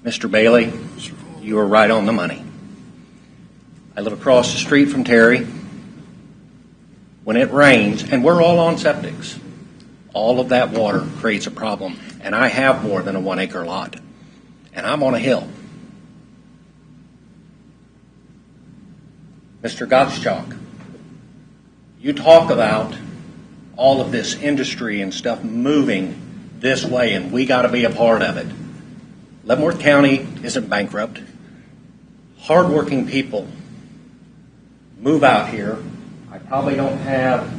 P: Mr. Bailey, you are right on the money. I live across the street from Terry. When it rains, and we're all on septics, all of that water creates a problem. And I have more than a 1 acre lot. And I'm on a hill. Mr. Gottschalk, you talk about all of this industry and stuff moving this way, and we got to be a part of it. Leavenworth County isn't bankrupt. Hardworking people move out here. I probably don't have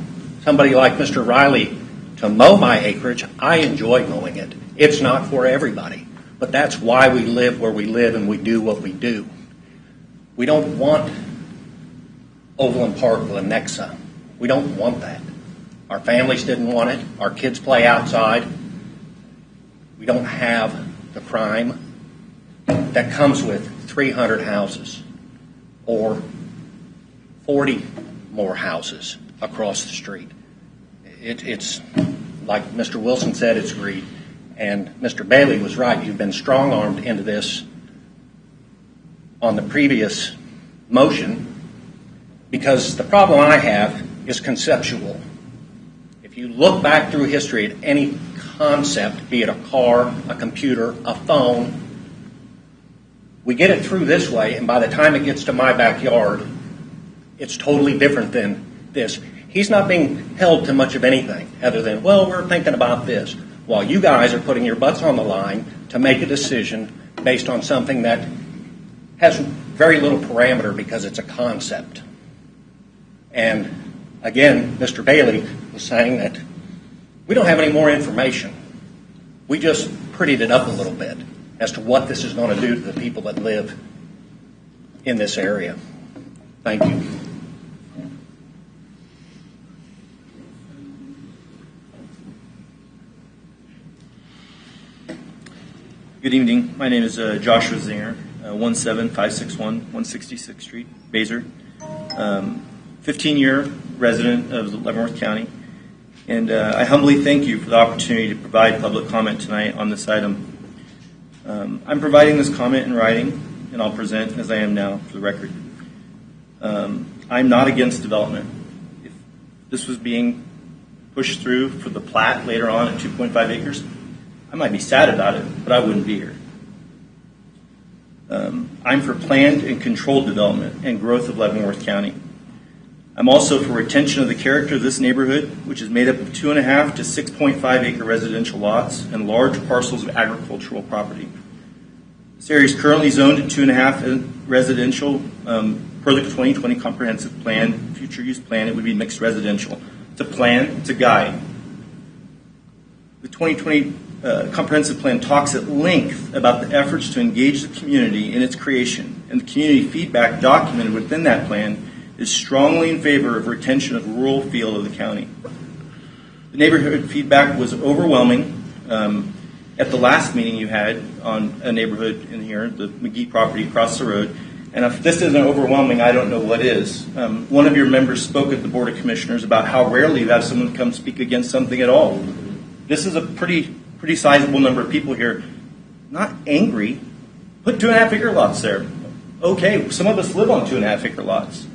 P: somebody like Mr. Riley to mow my acreage. I enjoy mowing it. It's not for everybody, but that's why we live where we live and we do what we do. We don't want Overland Park Lenexa. We don't want that. Our families didn't want it. Our kids play outside. We don't have the crime that comes with 300 houses or 40 more houses across the street. It's like Mr. Wilson said, it's greed. And Mr. Bailey was right. You've been strong-armed into this on the previous motion, because the problem I have is conceptual. If you look back through history at any concept, be it a car, a computer, a phone, we get it through this way, and by the time it gets to my backyard, it's totally different than this. He's not being held to much of anything other than, well, we're thinking about this, while you guys are putting your butts on the line to make a decision based on something that has very little parameter because it's a concept. And again, Mr. Bailey was saying that we don't have any more information. We just prettied it up a little bit as to what this is going to do to the people that live in this area. Thank you.
Q: Good evening. My name is Joshua Zinger, 17561 166th Street, Basel. 15-year resident of Leavenworth County. And I humbly thank you for the opportunity to provide public comment tonight on this item. I'm providing this comment in writing, and I'll present as I am now for the record. I'm not against development. If this was being pushed through for the plat later on at 2.5 acres, I might be sad about it, but I wouldn't be here. I'm for planned and controlled development and growth of Leavenworth County. I'm also for retention of the character of this neighborhood, which is made up of 2.5 to 6.5 acre residential lots and large parcels of agricultural property. This area is currently zoned at 2.5 residential. Per the 2020 comprehensive plan, future use plan, it would be mixed residential. It's a plan, it's a guide. The 2020 comprehensive plan talks at length about the efforts to engage the community in its creation, and the community feedback documented within that plan is strongly in favor of retention of the rural feel of the county. The neighborhood feedback was overwhelming. At the last meeting you had on a neighborhood in here, the McGee property across the road, and if this isn't overwhelming, I don't know what is. One of your members spoke at the Board of Commissioners about how rarely you have someone come speak against something at all. This is a pretty sizable number of people here. Not angry. Put 2.5 acre lots there. Okay, some of us live on 2.5 acre lots.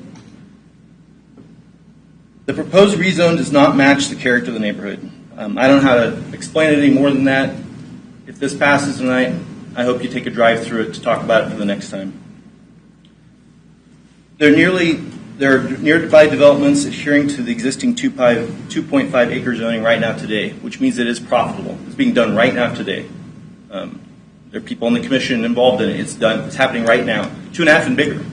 Q: The proposed rezone does not match the character of the neighborhood. I don't know how to explain it any more than that. If this passes tonight, I hope you take a drive through it to talk about it for the next time. There are nearby developments adhering to the existing 2.5 acre zoning right now today, which means it is profitable. It's being done right now today. There are people on the commission involved in it. It's happening right now. 2.5 and bigger.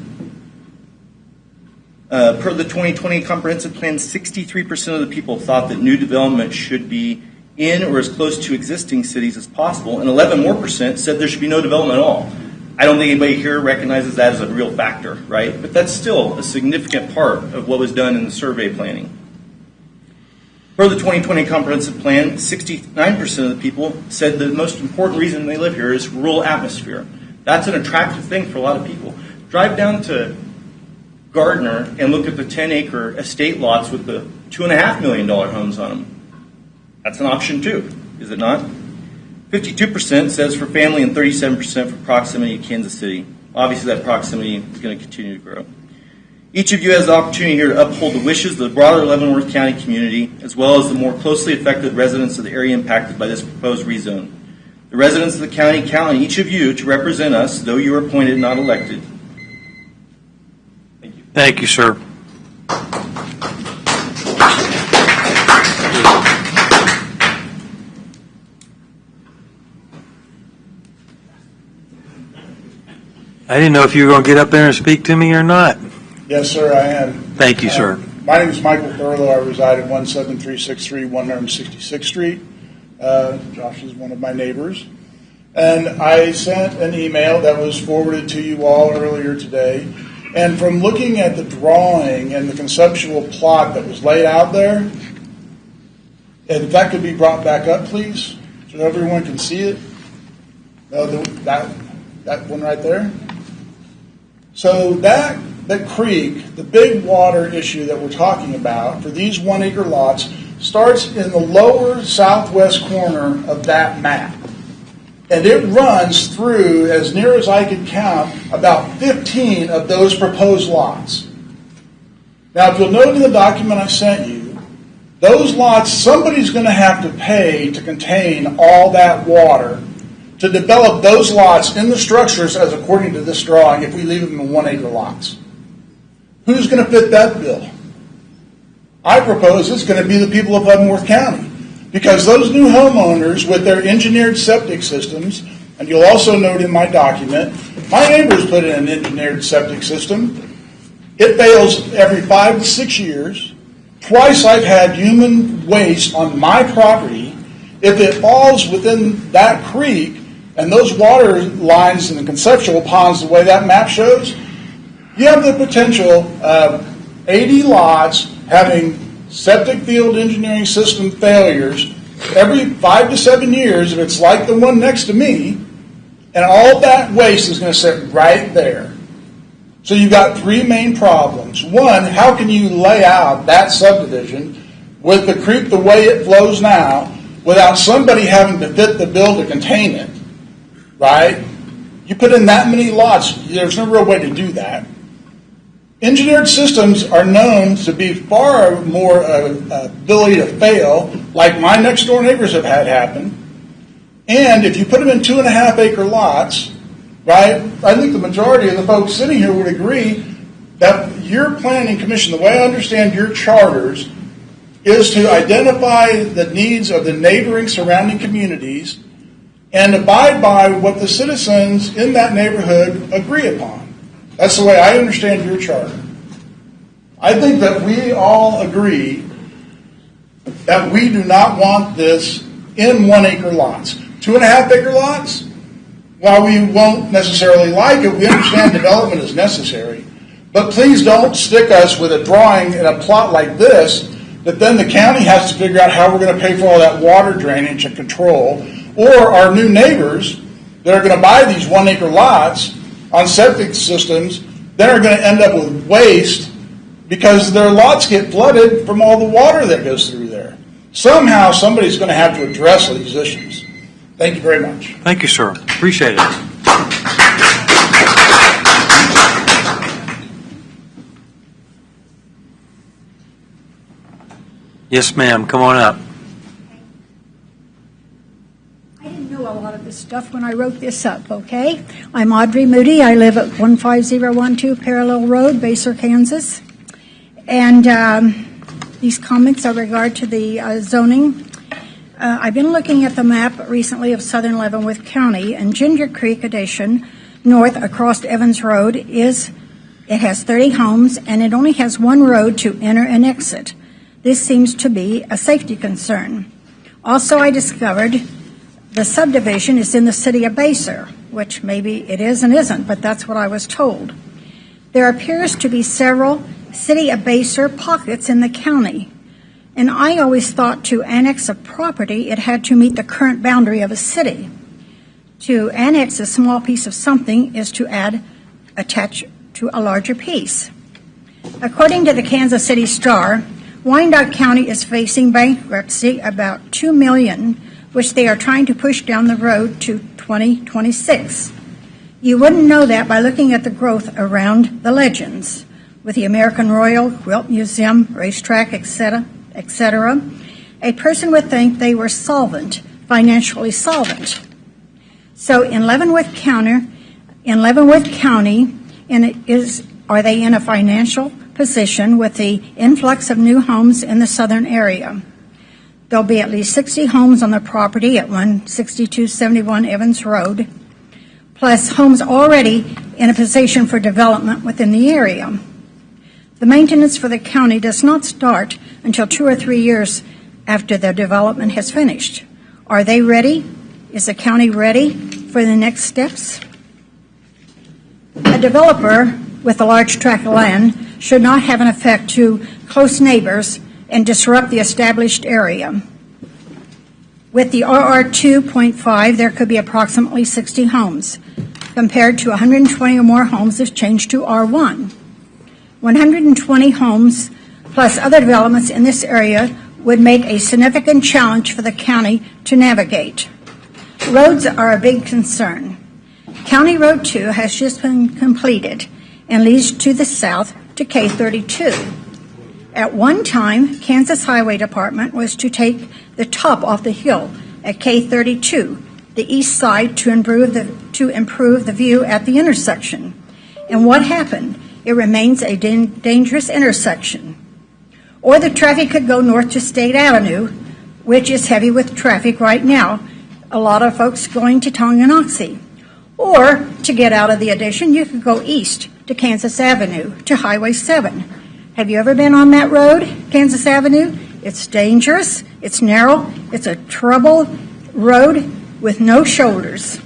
Q: Per the 2020 comprehensive plan, 63% of the people thought that new development should be in or as close to existing cities as possible, and 11% more said there should be no development at all. I don't think anybody here recognizes that as a real factor, right? But that's still a significant part of what was done in the survey planning. Per the 2020 comprehensive plan, 69% of the people said the most important reason they live here is rural atmosphere. That's an attractive thing for a lot of people. Drive down to Gardner and look at the 10-acre estate lots with the $2.5 million homes on them. That's an option too, is it not? 52% says for family and 37% for proximity to Kansas City. Obviously, that proximity is going to continue to grow. Each of you has the opportunity here to uphold the wishes of the broader Leavenworth County community, as well as the more closely affected residents of the area impacted by this proposed rezone. The residents of the county count on each of you to represent us, though you are appointed, not elected. Thank you.
A: Thank you, sir. I didn't know if you were going to get up there and speak to me or not.
R: Yes, sir, I am.
A: Thank you, sir.
R: My name is Michael Thurlow. I reside at 17363 166th Street. Josh is one of my neighbors. And I sent an email that was forwarded to you all earlier today And from looking at the drawing and the conceptual plot that was laid out there, and if that could be brought back up, please, so everyone can see it. No, that one right there. So that creek, the big water issue that we're talking about for these 1 acre lots, starts in the lower southwest corner of that map. And it runs through, as near as I could count, about 15 of those proposed lots. Now, if you'll note in the document I sent you, those lots, somebody's going to have to pay to contain all that water to develop those lots in the structures as according to this drawing if we leave them in 1 acre lots. Who's going to fit that bill? I propose it's going to be the people of Leavenworth County. Because those new homeowners with their engineered septic systems, and you'll also note in my document, my neighbors put in an engineered septic system. It fails every 5 to 6 years. Twice I've had human waste on my property. If it falls within that creek and those water lines and the conceptual ponds, the way that map shows, you have the potential of 80 lots having septic field engineering system failures every 5 to 7 years if it's like the one next to me, and all that waste is going to sit right there. So you've got 3 main problems. One, how can you lay out that subdivision with the creek the way it flows now without somebody having to fit the bill to contain it, right? You put in that many lots, there's no real way to do that. Engineered systems are known to be far more ability to fail, like my next door neighbors have had happen. And if you put them in 2.5 acre lots, right, I think the majority of the folks sitting here would agree that your planning commission, the way I understand your charters, is to identify the needs of the neighboring surrounding communities and abide by what the citizens in that neighborhood agree upon. That's the way I understand your charter. I think that we all agree that we do not want this in 1 acre lots. 2.5 acre lots, while we won't necessarily like it, we understand development is necessary. But please don't stick us with a drawing and a plot like this that then the county has to figure out how we're going to pay for all that water drainage and control, or our new neighbors that are going to buy these 1 acre lots on septic systems, then are going to end up with waste because their lots get flooded from all the water that goes through there. Somehow, somebody's going to have to address these issues. Thank you very much.
A: Thank you, sir. Appreciate it. Yes, ma'am. Come on up.
S: I didn't know a lot of this stuff when I wrote this up, okay? I'm Audrey Moody. I live at 15012 Parallel Road, Basehor, Kansas. And these comments are regard to the zoning. I've been looking at the map recently of southern Leavenworth County, and Ginger Creek Addition, north across Evans Road, it has 30 homes, and it only has one road to enter and exit. This seems to be a safety concern. Also, I discovered the subdivision is in the city of Basehor, which maybe it is and isn't, but that's what I was told. There appears to be several city of Basehor pockets in the county, and I always thought to annex a property, it had to meet the current boundary of a city. To annex a small piece of something is to attach to a larger piece. According to the Kansas City Star, Wyandotte County is facing bankruptcy, about $2 million, which they are trying to push down the road to 2026. You wouldn't know that by looking at the growth around the Legends, with the American Royal, Quilt Museum, racetrack, etc., etc. A person would think they were solvent, financially solvent. So in Leavenworth County, are they in a financial position with the influx of new homes in the southern area? There'll be at least 60 homes on the property at 16271 Evans Road, plus homes already in a position for development within the area. The maintenance for the county does not start until 2 or 3 years after the development has finished. Are they ready? Is the county ready for the next steps? A developer with a large tract of land should not have an effect to close neighbors and disrupt the established area. With the RR2.5, there could be approximately 60 homes, compared to 120 or more homes if changed to R1. 120 homes plus other developments in this area would make a significant challenge for the county to navigate. Roads are a big concern. County Road 2 has just been completed and leads to the south to K32. At one time, Kansas Highway Department was to take the top off the hill at K32, the east side, to improve the view at the intersection. And what happened? It remains a dangerous intersection. Or the traffic could go north to State Avenue, which is heavy with traffic right now, a lot of folks going to Tonganoxie. Or, to get out of the addition, you could go east to Kansas Avenue, to Highway 7. Have you ever been on that road, Kansas Avenue? It's dangerous, it's narrow, it's a trouble road with no shoulders.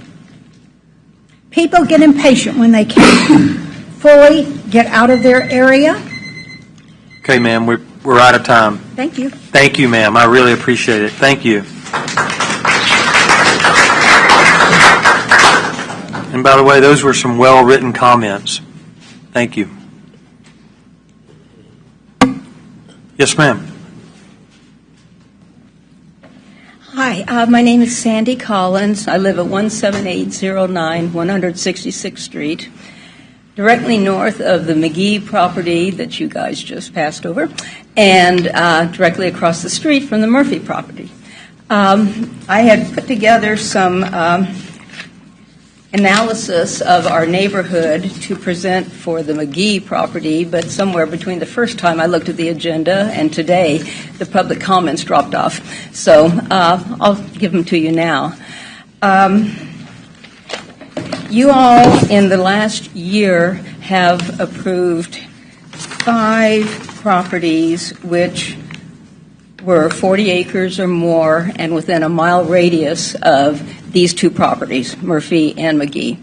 S: People get impatient when they can't fully get out of their area.
A: Okay, ma'am, we're out of time.
S: Thank you.
A: Thank you, ma'am. I really appreciate it. Thank you. And by the way, those were some well-written comments. Thank you. Yes, ma'am.
T: Hi, my name is Sandy Collins. I live at 17809 166th Street, directly north of the McGee property that you guys just passed over, and directly across the street from the Murphy property. I had put together some analysis of our neighborhood to present for the McGee property, but somewhere between the first time I looked at the agenda and today, the public comments dropped off. So I'll give them to you now. You all, in the last year, have approved 5 properties which were 40 acres or more and within a mile radius of these 2 properties, Murphy and McGee.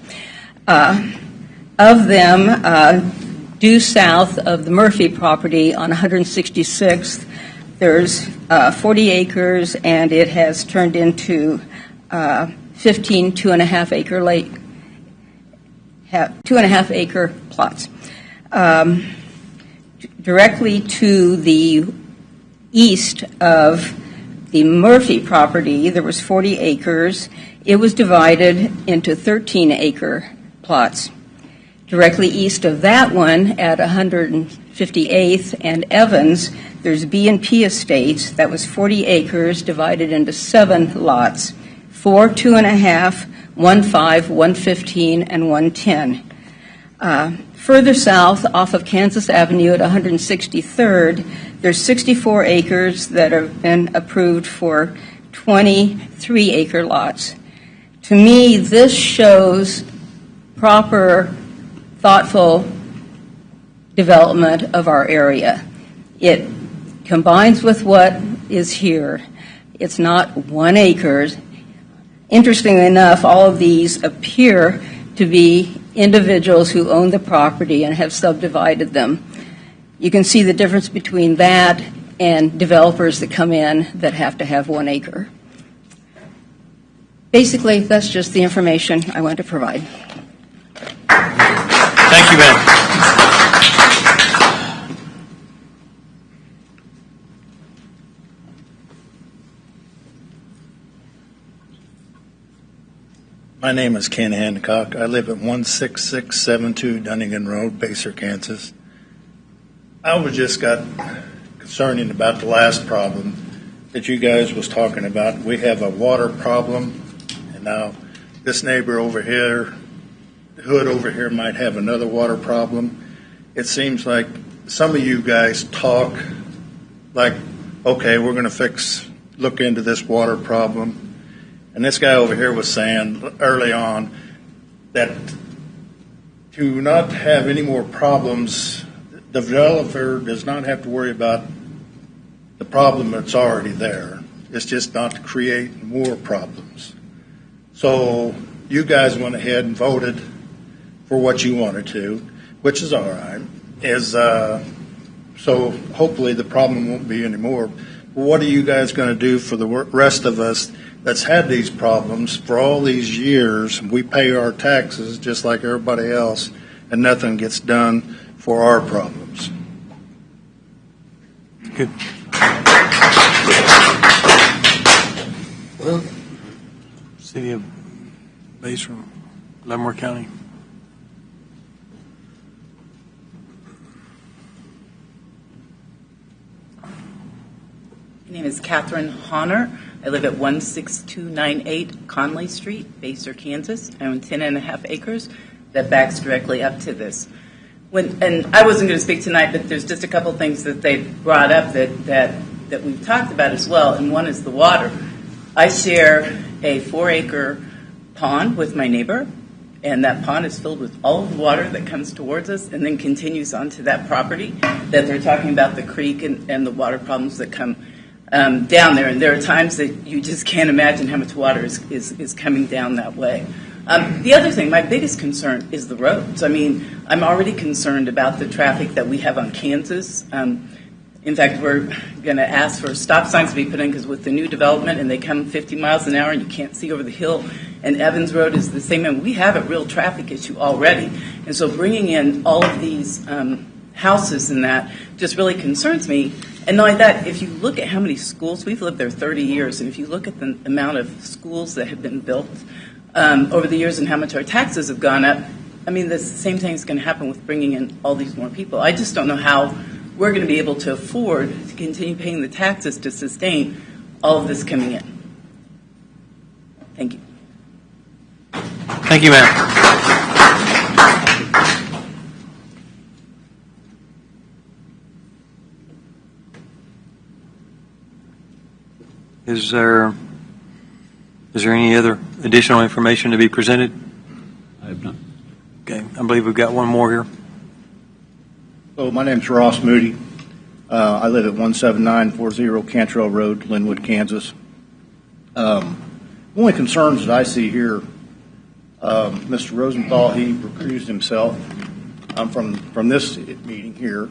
T: Of them, due south of the Murphy property on 166th, there's 40 acres, and it has turned into 15 2.5-acre lake. 2.5-acre plots. Directly to the east of the Murphy property, there was 40 acres. It was divided into 13-acre plots. Directly east of that one, at 158th and Evans, there's B&P Estates. That was 40 acres divided into 7 lots, 4 2.5, 1 5, 1 15, and 1 10. Further south, off of Kansas Avenue at 163rd, there's 64 acres that have been approved for 23-acre lots. To me, this shows proper, thoughtful development of our area. It combines with what is here. It's not 1 acre. Interestingly enough, all of these appear to be individuals who own the property and have subdivided them. You can see the difference between that and developers that come in that have to have 1 acre. Basically, that's just the information I want to provide.
A: Thank you, ma'am.
U: My name is Ken Hancock. I live at 16672 Dunnigan Road, Baser, Kansas. I was just got concerning about the last problem that you guys was talking about. We have a water problem, and now this neighbor over here, Hood over here, might have another water problem. It seems like some of you guys talk like, okay, we're going to look into this water problem. And this guy over here was saying early on that to not have any more problems, the developer does not have to worry about the problem that's already there. It's just not to create more problems. So you guys went ahead and voted for what you wanted to. which is all right, is so hopefully the problem won't be anymore. What are you guys going to do for the rest of us that's had these problems for all these years? We pay our taxes just like everybody else, and nothing gets done for our problems.
A: Good.
B: Well,
A: City of Basehor, Leavenworth County.
V: My name is Catherine Honor. I live at 16298 Conley Street, Basehor, Kansas. I own 10.5 acres that backs directly up to this. And I wasn't going to speak tonight, but there's just a couple things that they brought up that we've talked about as well, and one is the water. I share a 4-acre pond with my neighbor, and that pond is filled with all of the water that comes towards us and then continues onto that property that they're talking about, the creek and the water problems that come down there. And there are times that you just can't imagine how much water is coming down that way. The other thing, my biggest concern is the roads. I mean, I'm already concerned about the traffic that we have on Kansas. In fact, we're going to ask for stop signs to be put in because with the new development and they come 50 miles an hour and you can't see over the hill, and Evans Road is the same. And we have a real traffic issue already. And so bringing in all of these houses and that just really concerns me. And not only that, if you look at how many schools, we've lived there 30 years, and if you look at the amount of schools that have been built over the years and how much our taxes have gone up, I mean, the same thing is going to happen with bringing in all these more people. I just don't know how we're going to be able to afford to continue paying the taxes to sustain all of this coming in. Thank you.
A: Thank you, ma'am. Is there any other additional information to be presented?
C: I have none.
A: Okay, I believe we've got one more here.
W: So my name's Ross Moody. I live at 17940 Cantrell Road, Linwood, Kansas. The only concerns that I see here, Mr. Rosenthal, he recused himself from this meeting here,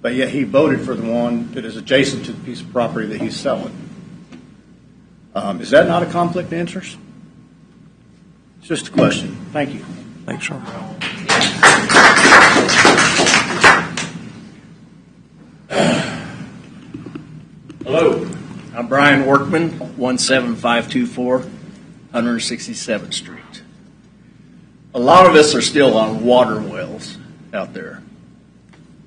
W: but yet he voted for the one that is adjacent to the piece of property that he's selling. Is that not a conflict of interest? It's just a question. Thank you.
A: Thanks, sir.
P: Hello, I'm Brian Workman, 17524 167th Street. A lot of us are still on water wells out there.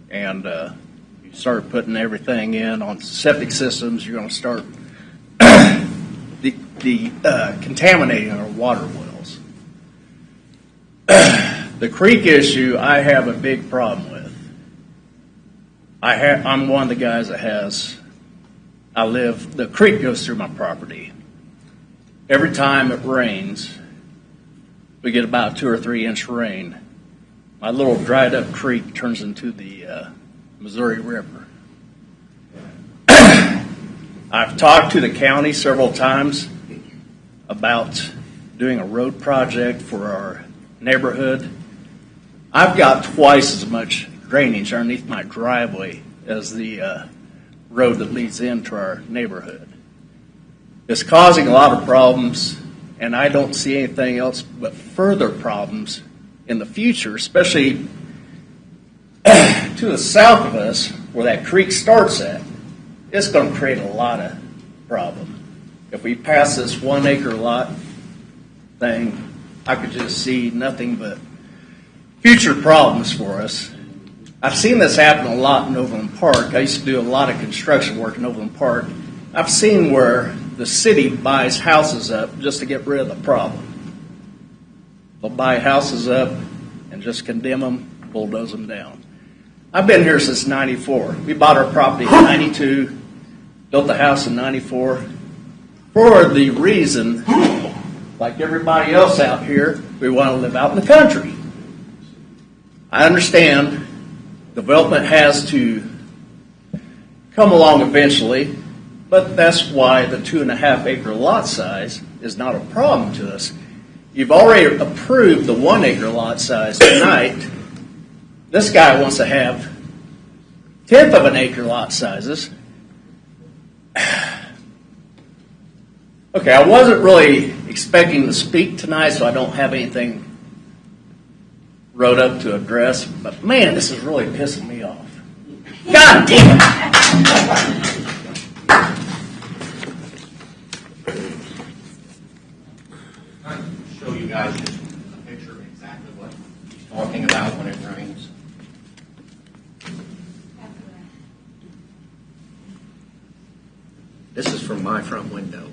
P: And you start putting everything in on septic systems, you're going to start contaminating our water wells. The creek issue, I have a big problem with. I'm one of the guys that the creek goes through my property. Every time it rains, we get about 2 or 3 inch rain, my little dried up creek turns into the Missouri River. I've talked to the county several times about doing a road project for our neighborhood. I've got twice as much drainage underneath my driveway as the road that leads into our neighborhood. It's causing a lot of problems, and I don't see anything else but further problems in the future, especially to the south of us where that creek starts at. It's going to create a lot of problem. If we pass this 1 acre lot thing, I could just see nothing but future problems for us. I've seen this happen a lot in Overland Park. I used to do a lot of construction work in Overland Park. I've seen where the city buys houses up just to get rid of the problem. They'll buy houses up and just condemn them, bulldoze them down. I've been here since 94. We bought our property in 92, built the house in 94, for the reason, like everybody else out here, we want to live out in the country. I understand development has to come along eventually, but that's why the 2.5 acre lot size is not a problem to us. You've already approved the 1 acre lot size tonight.
B: This guy wants to have 1/10 of an acre lot sizes. Okay, I wasn't really expecting to speak tonight, so I don't have anything wrote up to address, but man, this is really pissing me off. God damn it!
P: Show you guys just a picture of exactly what he's talking about when it rains. This is from my front window.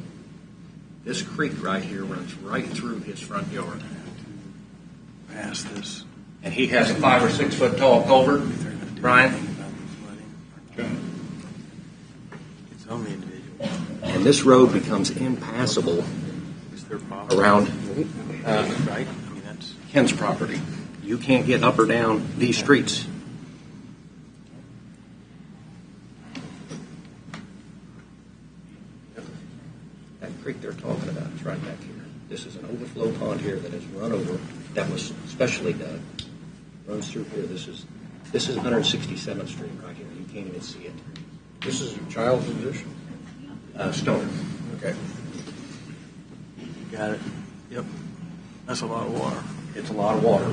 P: This creek right here runs right through his front yard.
A: Pass this.
P: And he has a 5 or 6 foot tall culvert, Brian. And this road becomes impassable around Ken's property. You can't get up or down these streets. That creek they're talking about is right back here. This is an overflow pond here that has run over, that was specially dug. Runs through here. This is 167th Street right here. You can't even see it.
I: This is a child's edition?
P: Stoner.
I: Okay.
A: Got it. Yep. That's a lot of water.
P: It's a lot of water.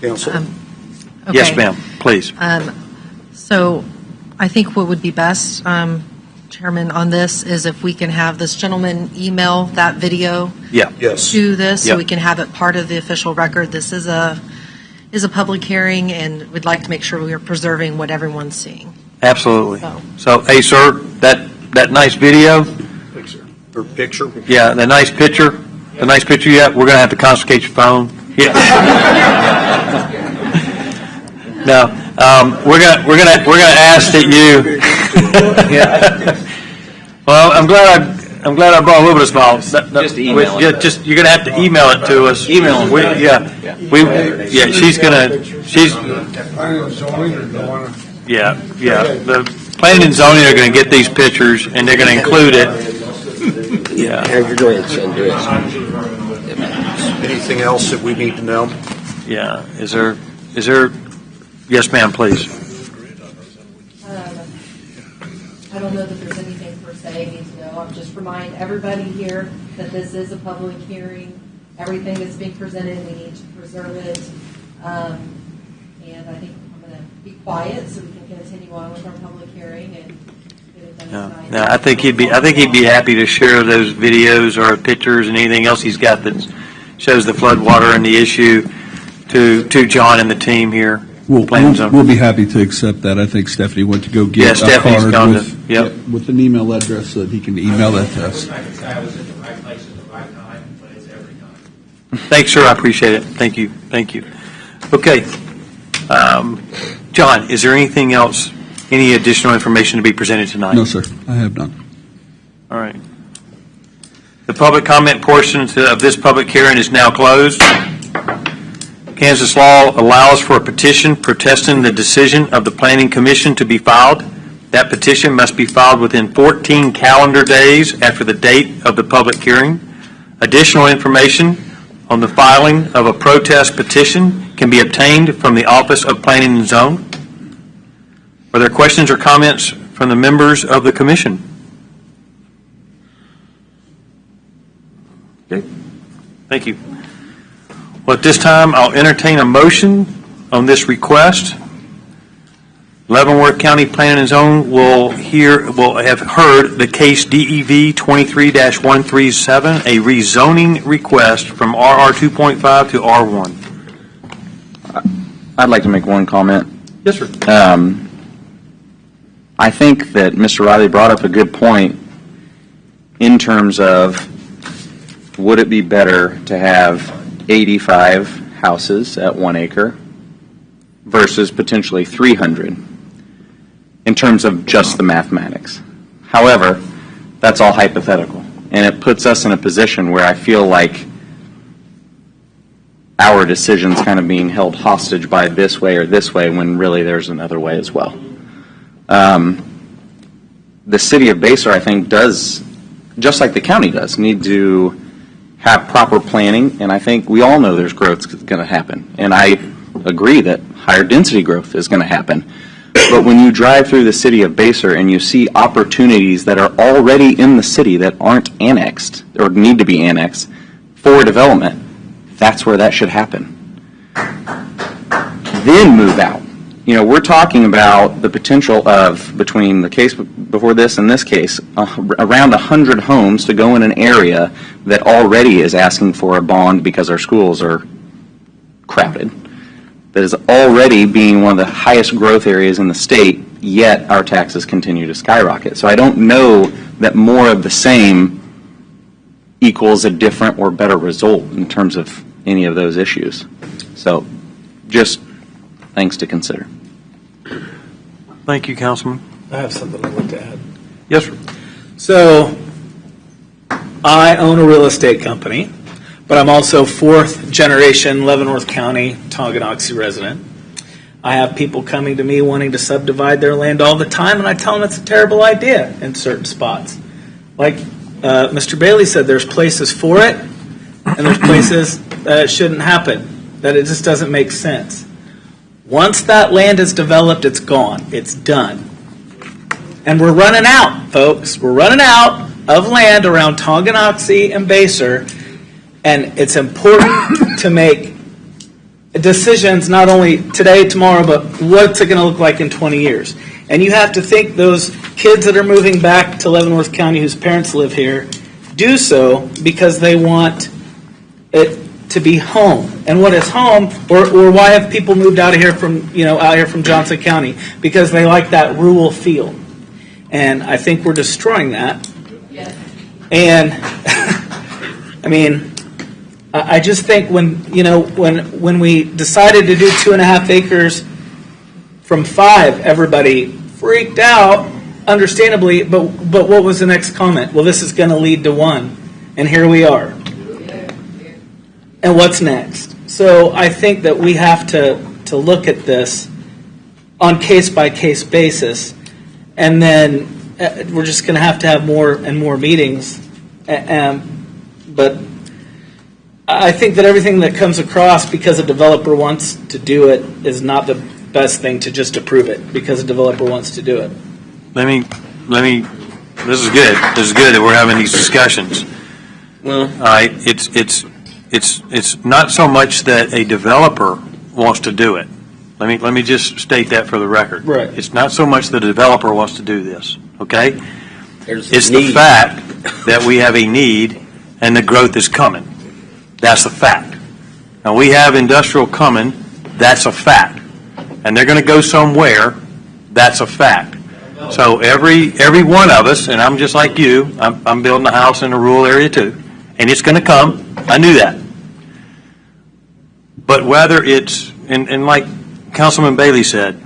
A: Council.
J: Okay.
A: Yes, ma'am. Please.
J: So I think what would be best, Chairman, on this is if we can have this gentleman email that video
A: Yeah. Yes.
J: to this, so
A: Yep.
J: we can have it part of the official record. This is a public hearing, and we'd like to make sure we are preserving what everyone's seeing.
A: Absolutely.
J: So-
A: So, hey, sir, that nice video,
K: Or picture?
A: yeah, the nice picture you have, we're going to have to confiscate your phone. Yeah. No, we're gonna ask that you. Well, I'm glad I brought a little bit of smile.
D: Just email it.
A: Yeah, just you're gonna have to email it to us.
D: Email it.
A: Yeah, she's. Yeah. The planning and zoning are gonna get these pictures and they're gonna include it. Yeah.
M: Have your grandson do it.
K: Anything else that we need to know?
A: Yeah. Is there? Yes, ma'am. Please.
J: I don't know that there's anything per se you need to know. I'll just remind everybody here that this is a public hearing. Everything that's being presented, we need to preserve it. And I think I'm going to be quiet so we can continue on with our public hearing and get it done tonight.
A: No, I think he'd be happy to share those videos or pictures and anything else he's got that shows the flood water and the issue to John and the team here.
C: We'll be happy to accept that. I think Stephanie went to go
A: Yeah,
C: get a
A: Stephanie's
C: card
A: gone
C: with,
A: to-
C: with an email address so that he can email that to us.
P: I can say I was at the right place at the right time, but it's every time.
A: Thanks, sir. I appreciate it. Thank you. Okay. John, is there anything else, any additional information to be presented tonight?
C: No, sir. I have none.
A: All right. The public comment portion of this public hearing is now closed. Kansas law allows for a petition protesting the decision of the Planning Commission to be filed. That petition must be filed within 14 calendar days after the date of the public hearing. Additional information on the filing of a protest petition can be obtained from the Office of Planning and Zone. Are there questions or comments from the members of the commission? Okay. Thank you. Well, at this time, I'll entertain a motion on this request. Leavenworth County Planning and Zone will have heard the case DEV 23-137, a rezoning request from RR 2.5 to R1.
D: I'd like to make one comment.
A: Yes, sir.
D: I think that Mr. Riley brought up a good point in terms of would it be better to have 85 houses at 1 acre versus potentially 300 in terms of just the mathematics. However, that's all hypothetical, and it puts us in a position where I feel like our decisions kind of being held hostage by this way or this way when really there's another way as well. The city of Basehor, I think, does, just like the county does, need to have proper planning, and I think we all know there's growth going to happen. And I agree that higher density growth is going to happen. But when you drive through the city of Basehor and you see opportunities that are already in the city that aren't annexed or need to be annexed for development, that's where that should happen. Then move out. You know, we're talking about the potential of, between the case before this and this case, around 100 homes to go in an area that already is asking for a bond because our schools are crowded. That is already being one of the highest growth areas in the state, yet our taxes continue to skyrocket. So I don't know that more of the same equals a different or better result in terms of any of those issues. So just things to consider.
A: Thank you, Councilman.
L: I have something I'd like to add.
A: Yes, sir.
L: So, I own a real estate company, but I'm also fourth generation Leavenworth County Tonganoxie resident. I have people coming to me wanting to subdivide their land all the time, and I tell them it's a terrible idea in certain spots. Like Mr. Bailey said, there's places for it, and there's places that it shouldn't happen, that it just doesn't make sense. Once that land is developed, it's gone. It's done. And we're running out, folks. We're running out of land around Tonganoxie and Basehor, and it's important to make decisions not only today, tomorrow, but what's it going to look like in 20 years. And you have to think those kids that are moving back to Leavenworth County whose parents live here do so because they want it to be home. And what is home, or why have people moved out of here from, out here from Johnson County? Because they like that rural feel. And I think we're destroying that. Yes. And I mean, I just think when we decided to do 2.5 acres from 5, everybody freaked out, understandably, but what was the next comment? Well, this is going to lead to 1. And here we are. And what's next? So I think that we have to look at this on case-by-case basis, and then we're just going to have more and more meetings. But I think that everything that comes across because a developer wants to do it is not the best thing to just approve it because a developer wants to do it.
A: Let me. This is good. This is good that we're having these discussions. Well, all right. It's not so much that a developer wants to do it. Let me just state that for the record.
L: Right.
A: It's not so much the developer wants to do this. Okay.
M: It's
A: the fact that we have a need and the growth is coming. That's a fact. Now we have industrial coming. That's a fact. And they're going to go somewhere. That's a fact. So every one of us, and I'm just like you, I'm building a house in a rural area too, and it's going to come. I knew that. But whether it's, and like Councilman Bailey said,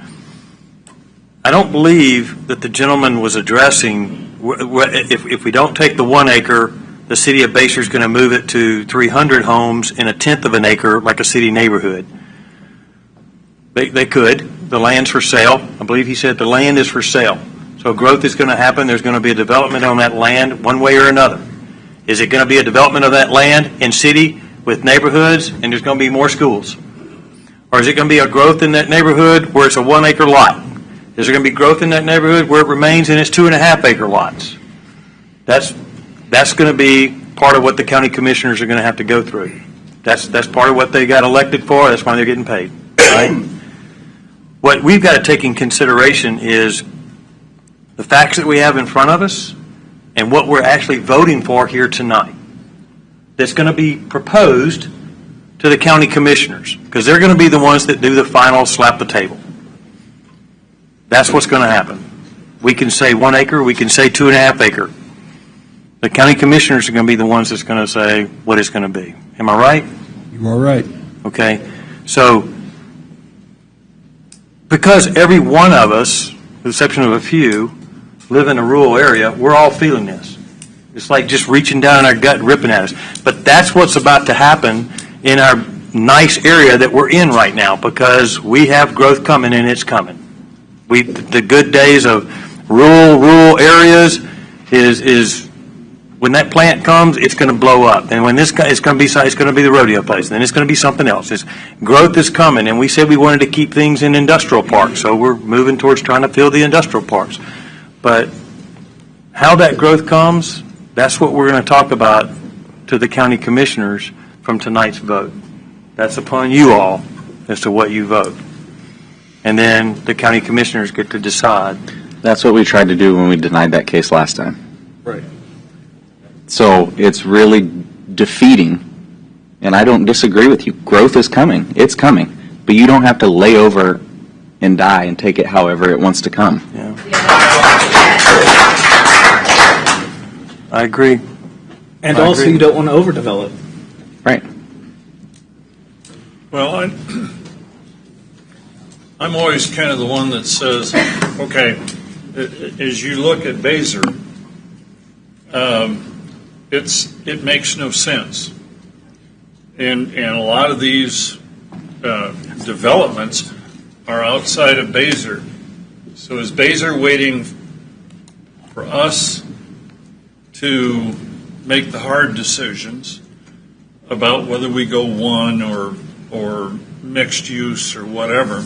A: I don't believe that the gentleman was addressing, if we don't take the 1 acre, the city of Basehor is going to move it to 300 homes in 1/10 of an acre like a city neighborhood. They could. The land's for sale. I believe he said the land is for sale. So growth is going to happen. There's going to be a development on that land one way or another. Is it going to be a development of that land in city with neighborhoods and there's going to be more schools? Or is it going to be a growth in that neighborhood where it's a 1 acre lot? Is there going to be growth in that neighborhood where it remains in its 2.5 acre lots? That's going to be part of what the county commissioners are going to have to go through. That's part of what they got elected for. That's why they're getting paid. Right? What we've got to take in consideration is the facts that we have in front of us and what we're actually voting for here tonight. That's going to be proposed to the county commissioners because they're going to be the ones that do the final slap the table. That's what's going to happen. We can say 1 acre, we can say 2.5 acre. The county commissioners are going to be the ones that's going to say what it's going to be. Am I right?
C: You are right.
A: Okay. So, because every one of us, with the exception of a few, live in a rural area, we're all feeling this. It's like just reaching down in our gut and ripping at us. But that's what's about to happen in our nice area that we're in right now because we have growth coming and it's coming. The good days of rural areas is when that plant comes, it's going to blow up. And when it's going to be the rodeo place, and then it's going to be something else. Growth is coming, and we said we wanted to keep things in industrial parks, so we're moving towards trying to fill the industrial parks. But how that growth comes, that's what we're going to talk about to the county commissioners from tonight's vote. That's upon you all as to what you vote. And then the county commissioners get to decide.
D: That's what we tried to do when we denied that case last time.
C: Right.
D: So it's really defeating, and I don't disagree with you. Growth is coming. It's coming. But you don't have to lay over and die and take it however it wants to come.
A: Yeah. I agree.
L: And
A: I
L: also,
A: agree.
L: you don't want to overdevelop.
D: Right.
F: Well, I'm always kind of the one that says, okay, as you look at Baser, it makes no sense. And a lot of these developments are outside of Baser. So is Baser waiting for us to make the hard decisions about whether we go one or mixed use or whatever,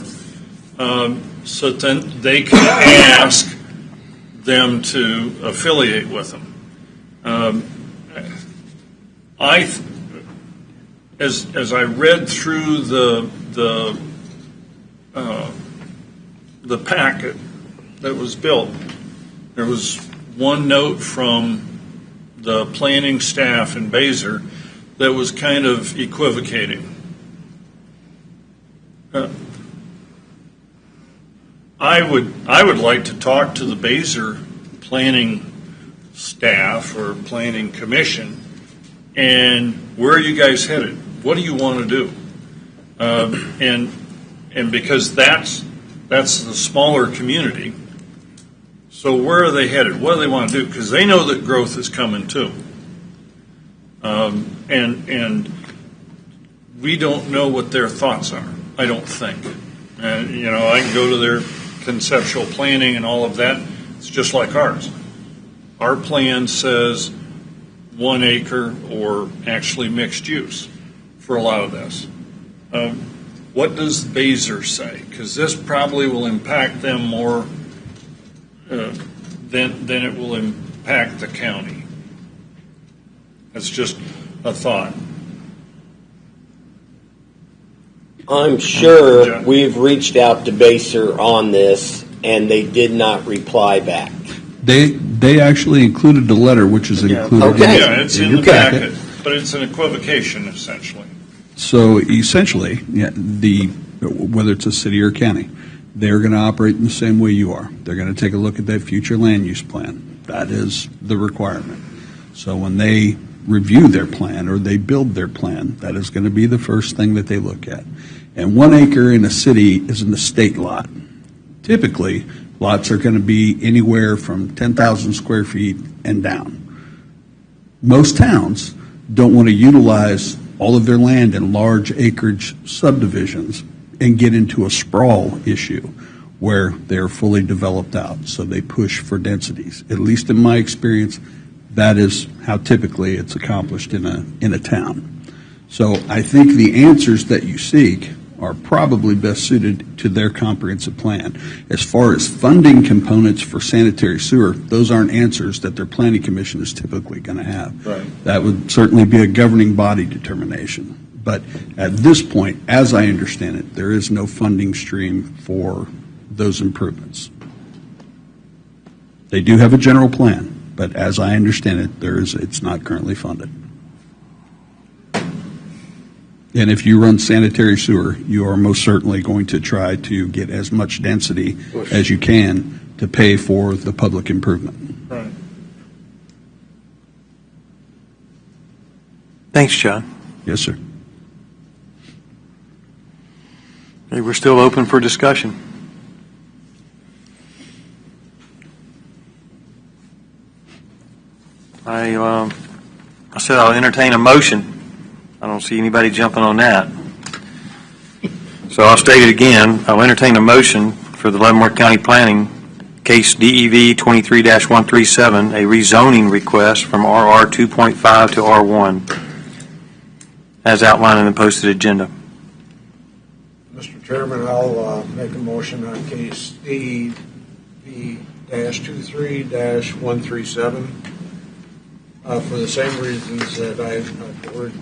F: so then they can ask them to affiliate with them. As I read through the packet that was built, there was one note from the planning staff in Baser that was kind of equivocating. I would like to talk to the Baser planning staff or planning commission, and where are you guys headed? What do you want to do? And because that's the smaller community. So where are they headed? What do they want to do? Because they know that growth is coming too. And we don't know what their thoughts are, I don't think. And, I can go to their conceptual planning and all of that. It's just like ours. Our plan says 1 acre or actually mixed use for a lot of this. What does Baser say? Because this probably will impact them more than it will impact the county. That's just a thought.
M: I'm sure we've reached out to Baser on this, and they did not reply back.
C: They actually included the letter, which is included
F: Yeah, it's in
C: your
F: the packet, but it's an equivocation, essentially.
C: So essentially, whether it's a city or county, they're going to operate in the same way you are. They're going to take a look at that future land use plan. That is the requirement. So when they review their plan or they build their plan, that is going to be the first thing that they look at. And 1 acre in a city is an estate lot. Typically, lots are going to be anywhere from 10,000 square feet and down. Most towns don't want to utilize all of their land in large acreage subdivisions and get into a sprawl issue where they're fully developed out. So they push for densities. At least in my experience, that is how typically it's accomplished in a town. So I think the answers that you seek are probably best suited to their comprehensive plan. As far as funding components for sanitary sewer, those aren't answers that their planning commission is typically going to have.
F: Right.
C: That would certainly be a governing body determination. But at this point, as I understand it, there is no funding stream for those improvements. They do have a general plan, but as I understand it, it's not currently funded. And if you run sanitary sewer, you are most certainly going to try to get as much density as you can to pay for the public improvement.
F: Right.
A: Thanks, John.
C: Yes, sir.
A: Hey, we're still open for discussion. I said I'll entertain a motion. I don't see anybody jumping on that. So I'll state it again. I'll entertain a motion for the Leavenworth County Planning, case DEV 23-137, a rezoning request from RR 2.5 to R1, as outlined in the posted agenda.
I: Mr. Chairman, I'll make a motion on case DEV-23-137 for the same reasons that I poured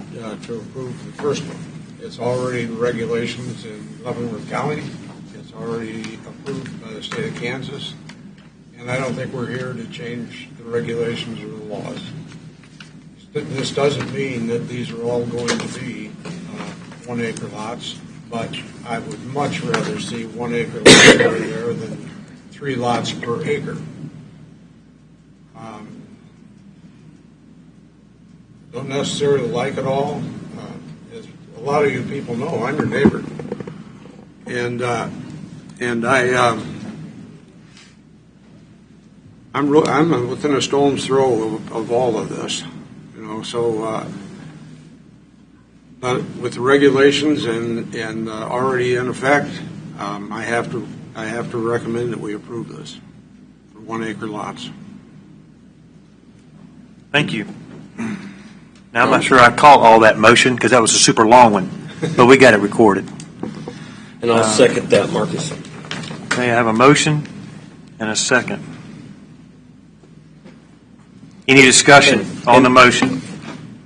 I: to approve the first one. It's already in regulations in Leavenworth County. It's already approved by the state of Kansas. And I don't think we're here to change the regulations or the laws. This doesn't mean that these are all going to be 1 acre lots, but I would much rather see 1 acre lots over there than 3 lots per acre. Don't necessarily like it all. As a lot of you people know, I'm your neighbor, and I'm within a stone's throw of all of this, you know. So, but with the regulations and already in effect, I have to recommend that we approve this for 1 acre lots.
A: Thank you. Now, I'm not sure I caught all that motion because that was a super long one, but we got it recorded.
M: And I'll second that, Marcus.
A: Okay, I have a motion and a second. Any discussion on the motion?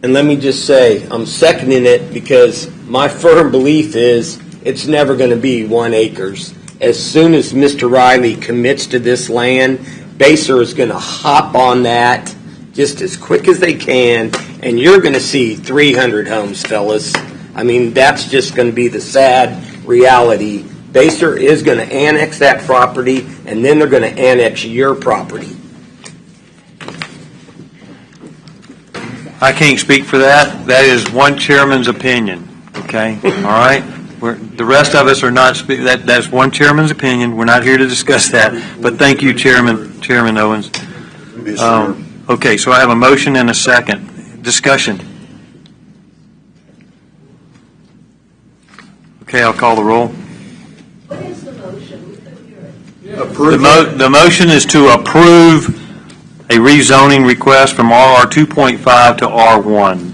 M: And let me just say, I'm seconding it because my firm belief is it's never going to be 1 acres. As soon as Mr. Riley commits to this land, Baser is going to hop on that just as quick as they can, and you're going to see 300 homes, fellas. I mean, that's just going to be the sad reality. Baser is going to annex that property, and then they're going to annex your property.
A: I can't speak for that. That is one chairman's opinion, okay? All right? The rest of us are not speaking. That's one chairman's opinion. We're not here to discuss that. But thank you, Chairman Owens. Okay, so I have a motion and a second. Discussion. Okay, I'll call the roll.
J: What is the motion? We couldn't hear it.
A: The motion is to approve a rezoning request from RR 2.5 to R1,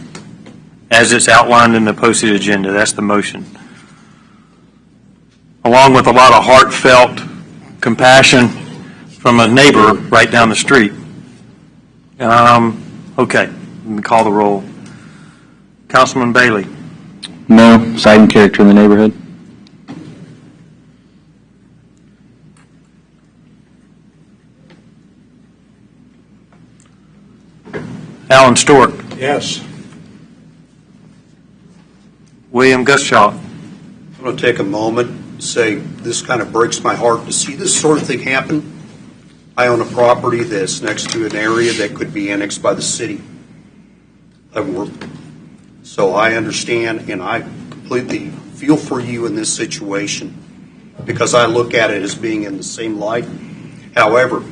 A: as it's outlined in the posted agenda. That's the motion. Along with a lot of heartfelt compassion from a neighbor right down the street. Okay, let me call the roll. Councilman Bailey.
D: No, citing character in the neighborhood.
A: Alan Stork.
I: Yes.
A: William Guschow.
K: I'm going to take a moment and say this kind of breaks my heart to see this sort of thing happen. I own a property that's next to an area that could be annexed by the city. So I understand and I completely feel for you in this situation because I look at it as being in the same light. However,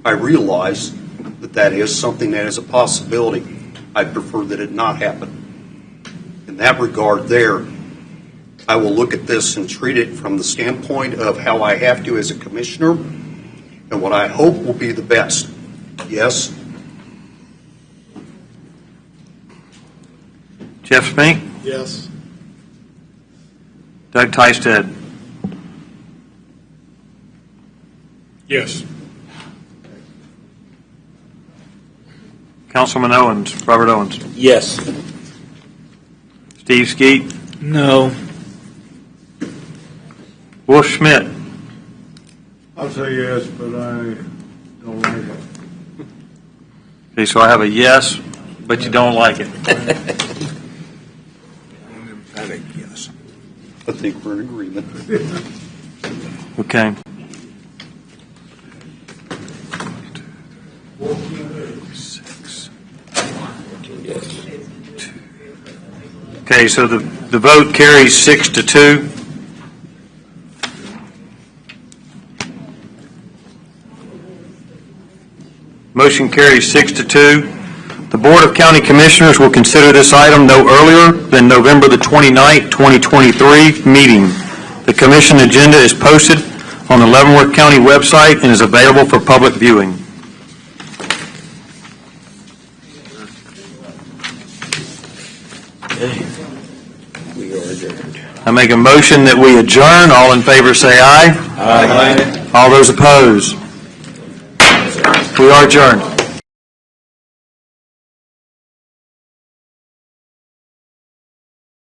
K: I realize that that is something that is a possibility. I prefer that it not happen. In that regard there, I will look at this and treat it from the standpoint of how I have to as a commissioner and what I hope will be the best. Yes?
A: Jeff Spink.
R: Yes.
A: Doug Tysted.
F: Yes.
A: Councilman Owens, Robert Owens.
M: Yes.
A: Steve Skeet.
L: No.
A: Wolf Schmidt.
I: I'll say yes, but I don't like it.
A: Okay, so I have a yes, but you don't like it.
I: An emphatic yes.
K: I think we're in agreement.
A: Okay. Okay, so the vote carries 6-2. Motion carries 6-2. The Board of County Commissioners will consider this item no earlier than November the 29th, 2023 meeting. The commission agenda is posted on the Leavenworth County website and is available for public viewing.
M: We are adjourned.
A: I make a motion that we adjourn. All in favor say aye.
M: Aye.
A: All those opposed? We are adjourned.